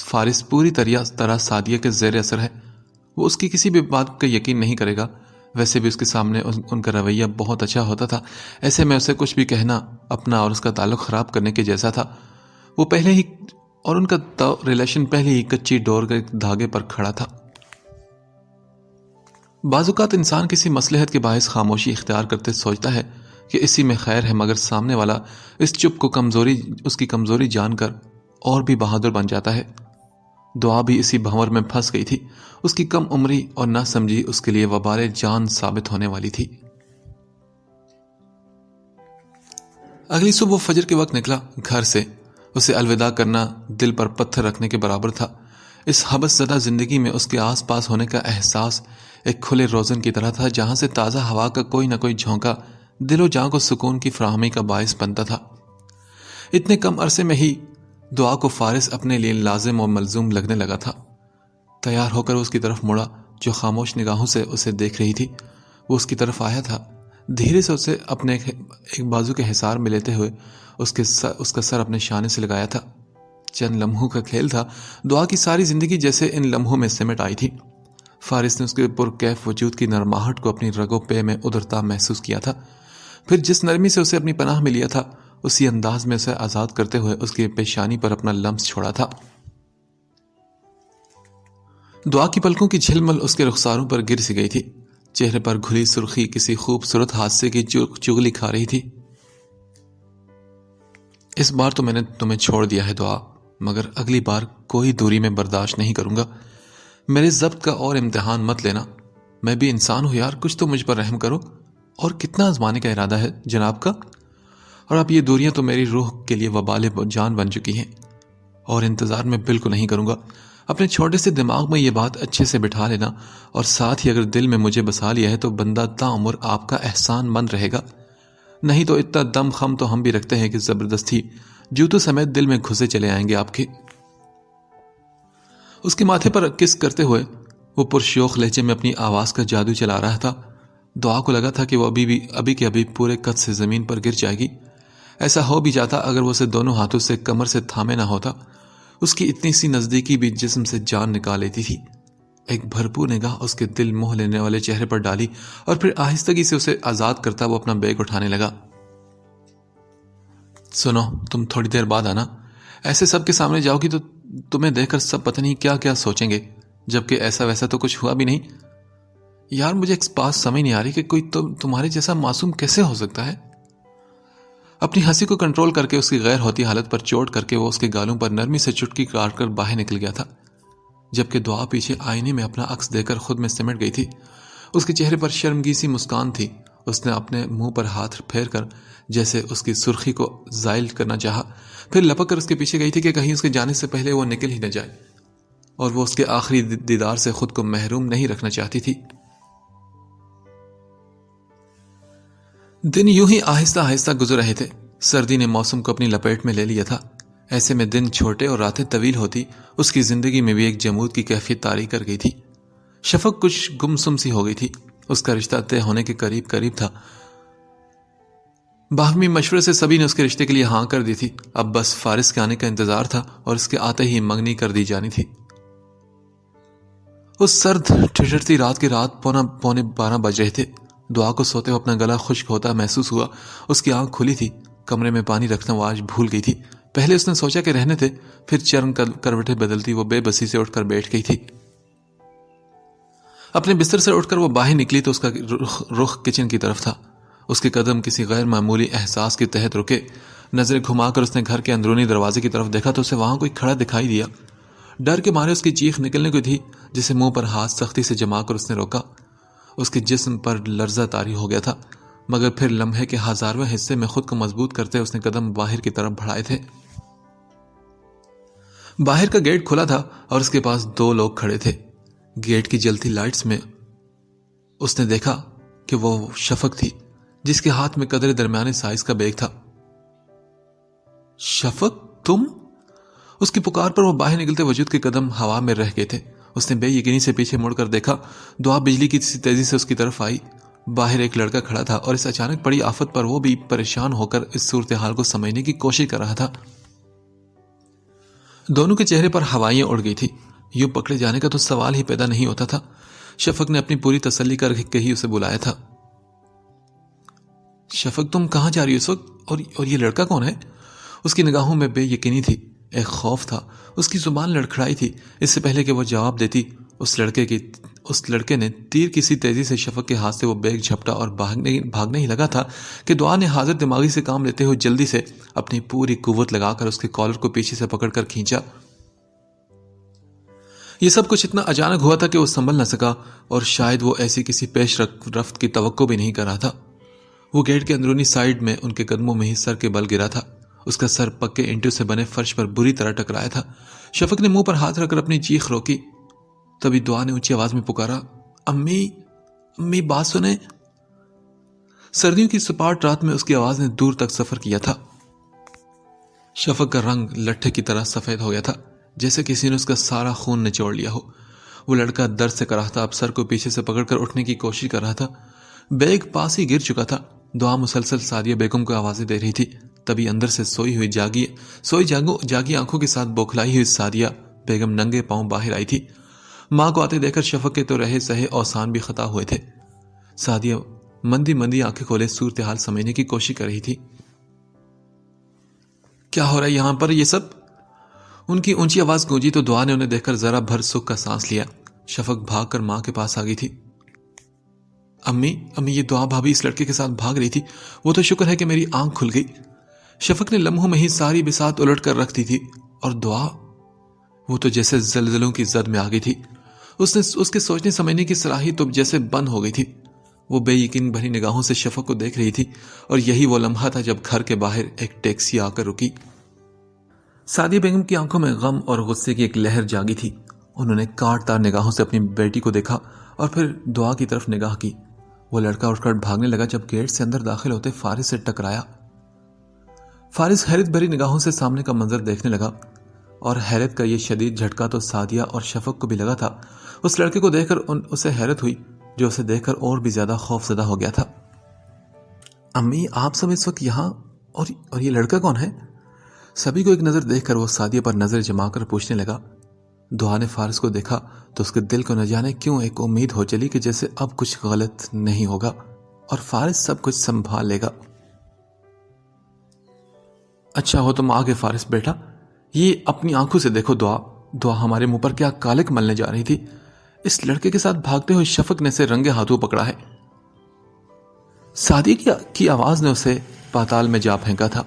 فارس پوری طرح سعدیہ کے زیر اثر ہے، وہ اس کی کسی بھی بات کا یقین نہیں کرے گا۔ ویسے بھی اس کے سامنے ان کا رویہ بہت اچھا ہوتا تھا، ایسے میں اسے کچھ بھی کہنا اپنا اور اس کا تعلق خراب کرنے کے جیسا تھا۔ وہ پہلے ہی اور ان کا ریلیشن پہلے ہی کچی ڈور کے دھاگے پر کھڑا تھا۔ بعض اوقات انسان کسی مصلحت کے باعث خاموشی اختیار کرتے سوچتا ہے کہ اسی میں خیر ہے، مگر سامنے والا اس چپ کو اس کی کمزوری جان کر اور بھی بہادر بن جاتا ہے۔ دعا بھی اسی بھنور میں پھنس گئی تھی۔ اس کی کم عمری اور نہ سمجھی اس کے لیے وبال جان ثابت ہونے والی تھی۔ اگلی صبح وہ فجر کے وقت نکلا گھر سے۔ اسے الوداع کرنا دل پر پتھر رکھنے کے برابر تھا۔ اس حبس زدہ زندگی میں اس کے آس پاس ہونے کا احساس ایک کھلے روزن کی طرح تھا جہاں سے تازہ ہوا کا کوئی نہ کوئی جھونکا دل و جان کو سکون کی فراہمی کا باعث بنتا تھا۔ اتنے کم عرصے میں ہی دعا کو فارس اپنے لیے لازم و ملزوم لگنے لگا تھا۔ تیار ہو کر اس کی طرف مڑا، جو خاموش نگاہوں سے اسے دیکھ رہی تھی۔ وہ اس کی طرف آیا تھا، دھیرے سے اسے اپنے ایک بازو کے حصار میں لیتے ہوئے اس کا سر اپنے شانے سے لگایا تھا۔ چند لمحوں کا کھیل تھا، دعا کی ساری زندگی جیسے ان لمحوں میں سمٹ آئی تھی۔ فارس نے اس کے پرکیف وجود کی نرماہٹ کو اپنی رگوں پے میں ادرتا محسوس کیا تھا، پھر جس نرمی سے اسے اپنی پناہ میں لیا تھا اسی انداز میں اسے آزاد کرتے ہوئے اس کی پیشانی پر اپنا لمس چھوڑا تھا۔ دعا کی پلکوں کی جھلمل اس کے رخساروں پر گر سی گئی تھی، چہرے پر گھلی سرخی کسی خوبصورت حادثے کی چغلی کھا رہی تھی۔ اس بار تو میں نے تمہیں چھوڑ دیا ہے دعا، مگر اگلی بار کوئی دوری میں برداشت نہیں کروں گا۔ میرے ضبط کا اور امتحان مت لینا، میں بھی انسان ہوں یار، کچھ تو مجھ پر رحم کرو۔ اور کتنا آزمانے کا ارادہ ہے جناب کا؟ اور اب یہ دوریاں تو میری روح کے لیے وبال جان بن چکی ہیں، اور انتظار میں بالکل نہیں کروں گا۔ اپنے چھوٹے سے دماغ میں یہ بات اچھے سے بٹھا لینا، اور ساتھ ہی اگر دل میں مجھے بسا لیا ہے تو بندہ تا عمر آپ کا احسان مند رہے گا، نہیں تو اتنا دم خم تو ہم بھی رکھتے ہیں کہ زبردستی جوتوں سمیت دل میں گھسے چلے آئیں گے آپ کے۔ اس کے ماتھے پر کس کرتے ہوئے وہ پرشوق لہجے میں اپنی آواز کا جادو چلا رہا تھا۔ دعا کو لگا تھا کہ وہ ابھی کے ابھی پورے قد سے زمین پر گر جائے گی۔ ایسا ہو بھی جاتا اگر وہ اسے دونوں ہاتھوں سے کمر سے تھامے نہ ہوتا۔ اس کی اتنی سی نزدیکی بھی جسم سے جان نکال لیتی تھی۔ ایک بھرپور نگاہ اس کے دل موہ لینے والے چہرے پر ڈالی اور پھر آہستگی سے اسے آزاد کرتا وہ اپنا بیگ اٹھانے لگا۔ سنو، تم تھوڑی دیر بعد آنا، ایسے سب کے سامنے جاؤ گی تو تمہیں دیکھ کر سب پتہ نہیں کیا کیا سوچیں گے، جبکہ ایسا ویسا تو کچھ ہوا بھی نہیں۔ یار مجھے ایک بات سمجھ نہیں آ رہی کہ کوئی تمہارے جیسا معصوم کیسے ہو سکتا ہے؟ اپنی ہنسی کو کنٹرول کر کے اس کی غیر ہوتی حالت پر چوٹ کر کے وہ اس کے گالوں پر نرمی سے چٹکی کاٹ کر باہر نکل گیا تھا، جبکہ دعا پیچھے آئینے میں اپنا عکس دے کر خود میں سمٹ گئی تھی۔ اس کے چہرے پر شرمگی سی مسکان تھی۔ اس نے اپنے منہ پر ہاتھ پھیر کر جیسے اس کی سرخی کو زائل کرنا چاہا، پھر لپک کر اس کے پیچھے گئی تھی کہ کہیں اس کے جانے سے پہلے وہ نکل ہی نہ جائے، اور وہ اس کے آخری دیدار سے خود کو محروم نہیں رکھنا چاہتی تھی۔ دن یوں ہی آہستہ آہستہ گزر رہے تھے۔ سردی نے موسم کو اپنی لپیٹ میں لے لیا تھا۔ ایسے میں دن چھوٹے اور راتیں طویل ہوتی، اس کی زندگی میں بھی ایک جمود کی کیفیت طاری کر گئی تھی۔ شفق کچھ گمسم سی ہو گئی تھی۔ اس کا رشتہ طے ہونے کے قریب تھا۔ باہمی مشورے سے سبھی نے اس کے رشتے کے لیے ہاں کر دی تھی۔ اب بس فارس کے آنے کا انتظار تھا اور اس کے آتے ہی منگنی کر دی جانی تھی۔ اس سرد ٹھٹرتی رات کی رات 11:45 بج رہے تھے۔ دعا کو سوتے ہوئے اپنا گلا خشک ہوتا محسوس ہوا۔ اس کی آنکھ کھلی تھی۔ کمرے میں پانی رکھنا وہ آج بھول گئی تھی۔ پہلے اس نے سوچا کہ رہنے تھے، پھر چرم کروٹیں بدلتی وہ بے بسی سے اٹھ کر بیٹھ گئی تھی۔ اپنے بستر سے اٹھ کر وہ باہر نکلی تو اس کا رخ کچن کی طرف تھا۔ اس کے قدم کسی غیر معمولی احساس کے تحت رکے۔ نظریں گھما کر اس نے گھر کے اندرونی دروازے کی طرف دیکھا تو اسے وہاں کوئی کھڑا دکھائی دیا۔ ڈر کے مارے اس کی چیخ نکلنے کو تھی، جسے منہ پر ہاتھ سختی سے جما کر اس نے روکا۔ اس کے جسم پر لرزہ طاری ہو گیا تھا، مگر پھر لمحے کے ہزارواں حصے میں خود کو مضبوط کرتے اس نے قدم باہر کی طرف بڑھائے تھے۔ باہر کا گیٹ کھلا تھا اور اس کے پاس 2 لوگ کھڑے تھے۔ گیٹ کی جلتی لائٹس میں اس نے دیکھا کہ وہ شفق تھی، جس کے ہاتھ میں قدرے درمیانے سائز کا بیگ تھا۔ شفق، تم؟ اس کی پکار پر وہ باہر نکلتے وجود کے قدم ہوا میں رہ گئے تھے۔ اس نے بے یقینی سے پیچھے مڑ کر دیکھا۔ دعا بجلی کی تیزی سے اس کی طرف آئی۔ باہر ایک لڑکا کھڑا تھا اور اس اچانک پڑی آفت پر وہ بھی پریشان ہو کر اس صورتحال کو سمجھنے کی کوشش کر رہا تھا۔ دونوں کے چہرے پر ہوائیاں اڑ گئی تھی۔ یوں پکڑے جانے کا تو سوال ہی پیدا نہیں ہوتا تھا۔ شفق نے اپنی پوری تسلی کر کے ہی اسے بلایا تھا۔ شفق، تم کہاں جا رہی ہو اس وقت؟ اور یہ لڑکا کون ہے؟ اس کی نگاہوں میں بے یقینی تھی، ایک خوف تھا۔ اس کی زبان لڑکھڑائی تھی۔ اس سے پہلے کہ وہ جواب دیتی، اس لڑکے نے تیر کی سی تیزی سے شفق کے ہاتھ سے وہ بیگ جھپٹا اور بھاگنے ہی لگا تھا کہ دعا نے حاضر دماغی سے کام لیتے ہوئے جلدی سے اپنی پوری قوت لگا کر اس کے کالر کو پیچھے سے پکڑ کر کھینچا۔ یہ سب کچھ اتنا اچانک ہوا تھا کہ وہ سنبھل نہ سکا، اور شاید وہ ایسی کسی پیش رفت کی توقع بھی نہیں کر رہا تھا۔ وہ گیٹ کے اندرونی سائیڈ میں ان کے قدموں میں ہی سر کے بل گرا تھا۔ اس کا سر پکے اینٹوں سے بنے فرش پر بری طرح ٹکرایا تھا۔ شفق نے منہ پر ہاتھ رکھ کر اپنی چیخ روکی۔ تبھی دعا نے اونچی آواز میں پکارا، امی بات سنیں۔ سردیوں کی سپاٹ رات میں اس کی آواز نے دور تک سفر کیا تھا۔ شفق کا رنگ لٹھے کی طرح سفید ہو گیا تھا، جیسے کسی نے اس کا سارا خون نچوڑ لیا ہو۔ وہ لڑکا درد سے کراہتا اب سر کو پیچھے سے پکڑ کر اٹھنے کی کوشش کر رہا تھا۔ بیگ پاس ہی گر چکا تھا۔ دعا مسلسل سعدیہ بیگم کو آوازیں دے رہی تھی۔ تبھی اندر سے سوئی جاگی آنکھوں کے ساتھ بوکھلائی ہوئی سعدیہ بیگم ننگے پاؤں باہر آئی تھی۔ ماں کو آتے دیکھ کر شفق کے تو رہے سہے اوسان بھی خطا ہوئے تھے۔ سعدیہ مندی آنکھیں کھولے صورتحال سمجھنے کی کوشش کر رہی تھی۔ کیا ہو رہا ہے یہاں پر یہ سب؟ ان کی اونچی آواز گونجی تو دعا نے انہیں دیکھ کر ذرا بھر سکھ کا سانس لیا۔ شفق بھاگ کر ماں کے پاس آ گئی تھی۔ امی یہ دعا بھابھی اس لڑکے کے ساتھ بھاگ رہی تھی۔ وہ تو شکر ہے کہ میری آنکھ کھل گئی۔ شفق نے لمحوں میں ہی ساری بساط الٹ کر رکھ دی تھی، اور دعا، وہ تو جیسے زلزلوں کی زد میں آ گئی تھی۔ اس کے سوچنے سمجھنے کی صلاحیت تو جیسے بند ہو گئی تھی۔ وہ بے یقین بھری نگاہوں سے شفق کو دیکھ رہی تھی، اور یہی وہ لمحہ تھا جب گھر کے باہر ایک ٹیکسی آ کر رکی۔ سعدیہ بیگم کی آنکھوں میں غم اور غصے کی ایک لہر جاگی تھی۔ انہوں نے کاٹ تار نگاہوں سے اپنی بیٹی کو دیکھا اور پھر دعا کی طرف نگاہ کی۔ وہ لڑکا اٹھ کر بھاگنے لگا جب گیٹ سے اندر داخل ہوتے فارس سے ٹکرایا۔ فارس حیرت بھری نگاہوں سے سامنے کا منظر دیکھنے لگا، اور حیرت کا یہ شدید جھٹکا تو سعدیہ اور شفق کو بھی لگا تھا۔ اس لڑکے کو دیکھ کر اسے حیرت ہوئی، جو اسے دیکھ کر اور بھی زیادہ خوف زدہ ہو گیا تھا۔ امی، آپ سب اس وقت یہاں، اور یہ لڑکا کون ہے؟ سبھی کو ایک نظر دیکھ کر وہ سعدیہ پر نظر جما کر پوچھنے لگا۔ دعا نے فارس کو دیکھا تو اس کے دل کو نہ جانے کیوں ایک امید ہو چلی کہ جیسے اب کچھ غلط نہیں ہوگا اور فارس سب کچھ سنبھال لے گا۔ اچھا ہو تم آگے فارس بیٹا، یہ اپنی آنکھوں سے دیکھو دعا ہمارے منہ پر کیا کالک ملنے جا رہی تھی۔ اس لڑکے کے ساتھ بھاگتے ہوئے شفق نے اسے رنگے ہاتھوں پکڑا ہے۔ سعدیہ کی آواز نے اسے پاتال میں جا پھینکا تھا۔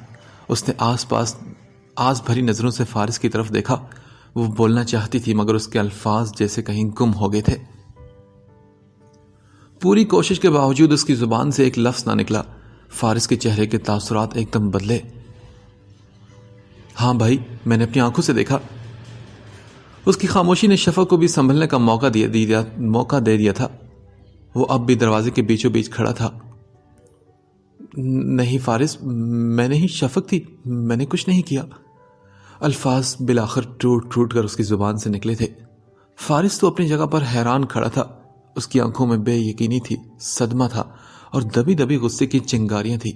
اس نے آس پاس آس بھری نظروں سے فارس کی طرف دیکھا۔ وہ بولنا چاہتی تھی مگر اس کے الفاظ جیسے کہیں گم ہو گئے تھے۔ پوری کوشش کے باوجود اس کی زبان سے ایک لفظ نہ نکلا۔ فارس کے چہرے کے تاثرات ایک دم بدلے۔ ہاں بھائی، میں نے اپنی آنکھوں سے دیکھا۔ اس کی خاموشی نے شفق کو بھی سنبھلنے کا موقع دے دیا تھا۔ وہ اب بھی دروازے کے بیچوں بیچ کھڑا تھا۔ نہیں فارس، میں نہیں، شفق تھی، میں نے کچھ نہیں کیا۔ الفاظ بالآخر ٹوٹ ٹوٹ کر اس کی زبان سے نکلے تھے۔ فارس تو اپنی جگہ پر حیران کھڑا تھا۔ اس کی آنکھوں میں بے یقینی تھی، صدمہ تھا اور دبی دبی غصے کی چنگاریاں تھی۔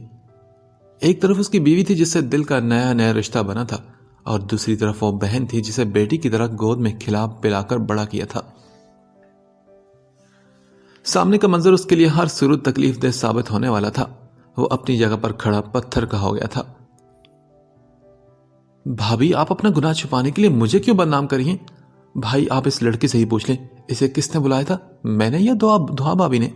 ایک طرف اس کی بیوی تھی جس سے دل کا نیا نیا رشتہ بنا تھا، اور دوسری طرف وہ بہن تھی جسے بیٹی کی طرح گود میں کھلا پلا کر بڑا کیا تھا۔ سامنے کا منظر اس کے لیے ہر صورت تکلیف دہ ثابت ہونے والا تھا۔ وہ اپنی جگہ پر کھڑا پتھر کا ہو گیا تھا۔ بھابھی، آپ اپنا گناہ چھپانے کے لیے مجھے کیوں بدنام کری ہیں؟ بھائی، آپ اس لڑکے سے ہی پوچھ لیں، اسے کس نے بلایا تھا، میں نے یا دعا بھابھی نے؟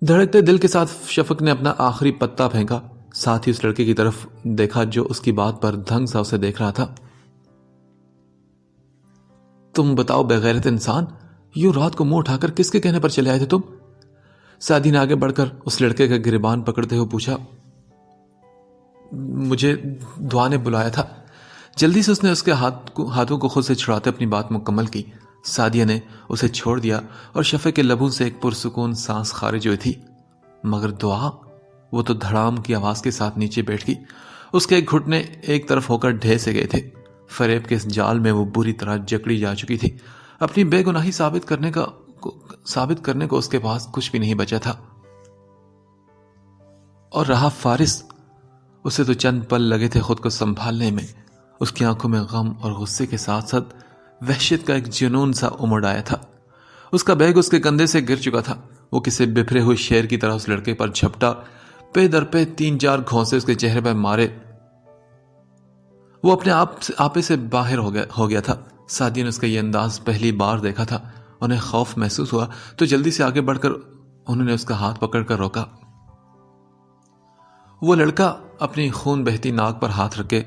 دھڑکتے دل کے ساتھ شفق نے اپنا آخری پتا پھینکا، ساتھ ہی اس لڑکے کی طرف دیکھا جو اس کی بات پر دھنگ سا اسے دیکھ رہا تھا۔ تم بتاؤ بغیرت انسان، یوں رات کو منہ اٹھا کر کس کے کہنے پر چلے آئے تھے تم؟ سعدی نے آگے بڑھ کر اس لڑکے کا گریبان پکڑتے ہوئے پوچھا۔ مجھے دعا نے بلایا تھا۔ جلدی سے اس نے اس کے ہاتھوں کو خود سے چھڑاتے اپنی بات مکمل کی۔ سعدیہ نے اسے چھوڑ دیا اور شفق کے لبوں سے ایک پرسکون سانس خارج ہوئی تھی۔ مگر دعا؟ وہ تو دھڑام کی آواز کے ساتھ نیچے بیٹھ گئی۔ اس کے گھٹنے ایک طرف ہو کر ڈھے سے گئے تھے۔ فریب کے اس جال میں وہ بری طرح جکڑی جا چکی تھی۔ اپنی بے گناہی ثابت کرنے کو اس کے پاس کچھ بھی نہیں بچا تھا۔ اور رہا فارس، اسے تو چند پل لگے تھے خود کو سنبھالنے میں۔ اس کی آنکھوں میں غم اور غصے کے ساتھ ساتھ وحشت کا ایک جنون سا امڑ آیا تھا۔ اس کا بیگ اس کے کندھے سے گر چکا تھا۔ وہ کسی بپھرے ہوئے شیر کی طرح اس لڑکے پر جھپٹا، پے در پے 3-4 گھونسے اس کے چہرے پر مارے۔ وہ اپنے آپے سے باہر ہو گیا تھا۔ سعدیہ نے اس کا یہ انداز پہلی بار دیکھا تھا۔ انہیں خوف محسوس ہوا تو جلدی سے آگے بڑھ کر انہوں نے اس کا ہاتھ پکڑ کر روکا۔ وہ لڑکا اپنی خون بہتی ناک پر ہاتھ رکھے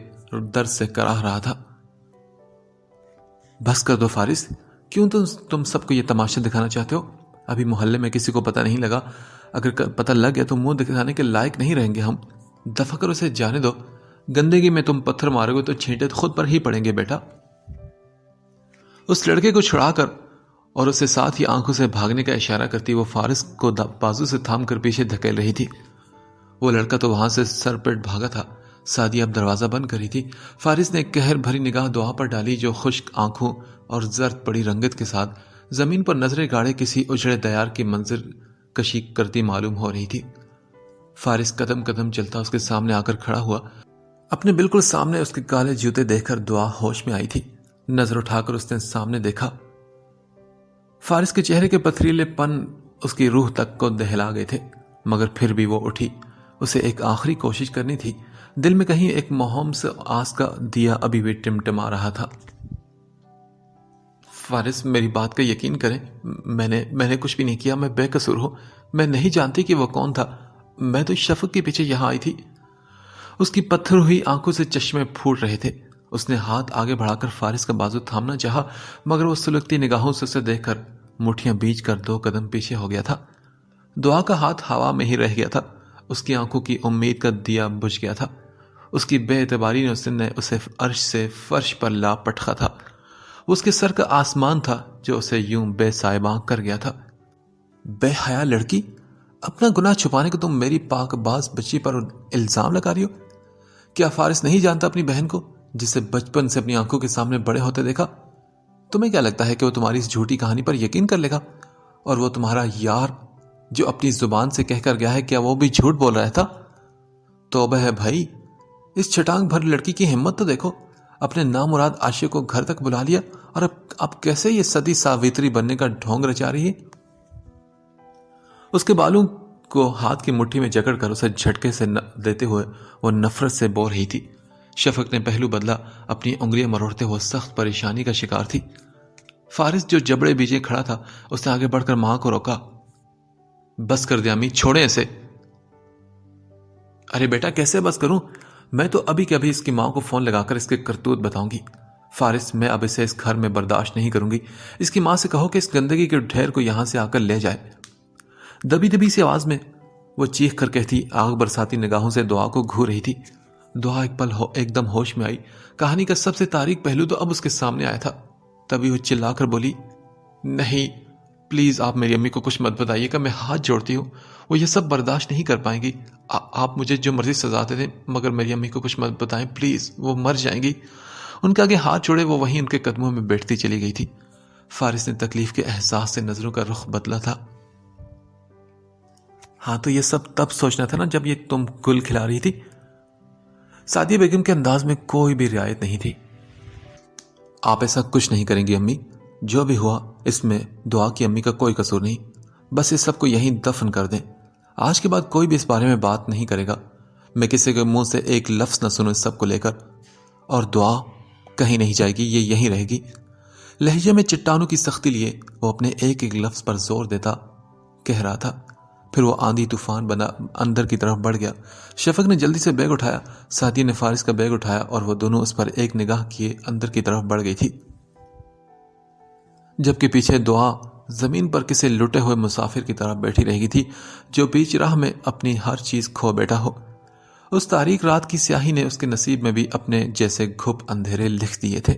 درد سے کراہ رہا تھا۔ بس کر دو فارس، کیوں تم سب کو یہ تماشا دکھانا چاہتے ہو؟ ابھی محلے میں کسی کو پتہ نہیں لگا، اگر پتہ لگ گیا تو منہ دکھانے کے لائق نہیں رہیں گے ہم۔ دفع کر اسے جانے دو، گندگی میں تم پتھر مارو گے تو چھینٹے خود پر ہی پڑیں گے بیٹا۔ اس لڑکے کو چھڑا کر اور اسے ساتھ ہی آنکھوں سے بھاگنے کا اشارہ کرتی وہ فارس کو بازو سے تھام کر پیچھے دھکیل رہی تھی۔ وہ لڑکا تو وہاں سے سر پیٹ بھاگا تھا۔ سعدیہ اب دروازہ بند کر رہی تھی۔ فارس نے ایک قہر بھری نگاہ دعا پر ڈالی جو خشک آنکھوں اور زرد پڑی رنگت کے ساتھ زمین پر نظریں گاڑے کسی اجڑے دیار کی منظر کشی کرتی معلوم ہو رہی تھی۔ فارس قدم قدم چلتا اس کے سامنے آ کر کھڑا ہوا۔ اپنے بالکل سامنے اس کے کالے جوتے دیکھ کر دعا ہوش میں آئی تھی۔ نظر اٹھا کر اس نے سامنے دیکھا۔ فارس کے چہرے کے پتھریلے پن اس کی روح تک کو دہلا گئے تھے، مگر پھر بھی وہ اٹھی۔ اسے ایک آخری کوشش کرنی تھی۔ دل میں کہیں ایک مہم سے آس کا دیا ابھی بھی ٹمٹما رہا تھا۔ فارس، میری بات کا یقین کریں، میں نے کچھ بھی نہیں کیا، میں بے قصور ہوں۔ میں نہیں جانتی کہ وہ کون تھا، میں تو شفق کے پیچھے یہاں آئی تھی۔ اس کی پتھر ہوئی آنکھوں سے چشمے پھوٹ رہے تھے۔ اس نے ہاتھ آگے بڑھا کر فارس کا بازو تھامنا چاہا، مگر وہ سلگتی نگاہوں سے اسے دیکھ کر مٹھیاں بیچ کر 2 قدم پیچھے ہو گیا تھا۔ دعا کا ہاتھ ہوا میں ہی رہ گیا تھا۔ اس کی آنکھوں کی امید کا دیا بجھ گیا تھا۔ اس کی بے اعتباری نے اسے عرش سے فرش پر لا پٹخا تھا۔ اس کے سر کا آسمان تھا جو اسے یوں بے سائباں کر گیا تھا۔ بے حیا لڑکی، اپنا گناہ چھپانے کو تم میری پاک باز بچی پر الزام لگا رہی ہو؟ کیا فارس نہیں جانتا اپنی بہن کو جسے بچپن سے اپنی آنکھوں کے سامنے بڑے ہوتے دیکھا؟ تمہیں کیا لگتا ہے کہ وہ تمہاری اس جھوٹی کہانی پر یقین کر لے گا؟ اور وہ تمہارا یار جو اپنی زبان سے کہہ کر گیا ہے، کیا وہ بھی جھوٹ بول رہا تھا؟ توبہ ہے بھائی، اس چھٹانگ بھر لڑکی کی ہمت تو دیکھو۔ اپنے نامراد عاشق کو گھر تک بلا لیا اور اب کیسے یہ ستی ساوتری بننے کا ڈھونگ رچا رہی ہے؟ اس کے بالوں کو ہاتھ کی مٹھی میں جکڑ کر اسے جھٹکے سے دیتے ہوئے وہ نفرت سے بول رہی تھی۔ شفق نے پہلو بدلا، اپنی انگلیاں مروڑتے ہوئے سخت پریشانی کا شکار تھی۔ فارس جو جبڑے بیچے کھڑا تھا اس نے آگے بڑھ کر ماں کو روکا۔ بس کر دیا امی، چھوڑیں اسے۔ ارے بیٹا کیسے بس کروں؟ میں تو ابھی کے ابھی اس کی ماں کو فون لگا کر اس کے کرتوت بتاؤں گی۔ فارس، میں اب اسے اس گھر میں برداشت نہیں کروں گی۔ اس کی ماں سے کہو کہ اس گندگی کے ڈھیر کو یہاں سے آ کر لے جائے۔ دبی دبی سی آواز میں وہ چیخ کر کہتی آگ برساتی نگاہوں سے دعا کو گھور رہی تھی۔ دعا ایک پل ایک دم ہوش میں آئی۔ کہانی کا سب سے تاریک پہلو تو اب اس کے سامنے آیا تھا۔ تبھی وہ چلا کر بولی، نہیں پلیز آپ میری امی کو کچھ مت بتائیے گا، میں ہاتھ جوڑتی ہوں، وہ یہ سب برداشت نہیں کر پائیں گی۔ آپ مجھے جو مرضی سزا دے دیں مگر میری امی کو کچھ مت بتائیں پلیز، وہ مر جائیں گی۔ ان کے آگے ہاتھ جوڑے وہ وہیں ان کے قدموں میں بیٹھتی چلی گئی تھی۔ فارس نے تکلیف کے احساس سے نظروں کا رخ بدلا تھا۔ ہاں تو یہ سب تب سوچنا تھا نا جب یہ تم گل کھلا رہی تھی۔ سعدیہ بیگم کے انداز میں کوئی بھی رعایت نہیں تھی۔ آپ ایسا کچھ نہیں کریں گی امی، جو بھی ہوا اس میں دعا کی امی کا کوئی قصور نہیں، بس اس سب کو یہیں دفن کر دیں۔ آج کے بعد کوئی بھی اس بارے میں بات نہیں کرے گا، میں کسی کے منہ سے ایک لفظ نہ سنوں اس سب کو لے کر، اور دعا کہیں نہیں جائے گی، یہ یہیں رہے گی۔ لہجے میں چٹانوں کی سختی لیے وہ اپنے ایک ایک لفظ پر زور دیتا کہہ رہا تھا۔ پھر وہ آندھی طوفان بنا اندر کی طرف بڑھ گیا۔ شفق نے جلدی سے بیگ اٹھایا، سعدیہ نے فارس کا بیگ اٹھایا اور وہ دونوں اس پر ایک نگاہ کیے اندر کی طرف بڑھ گئی تھی، جبکہ پیچھے دعا زمین پر کسی لٹے ہوئے مسافر کی طرح بیٹھی رہ گئی تھی جو بیچ راہ میں اپنی ہر چیز کھو بیٹھا ہو۔ اس تاریک رات کی سیاہی نے اس کے نصیب میں بھی اپنے جیسے گھپ اندھیرے لکھ دیے تھے۔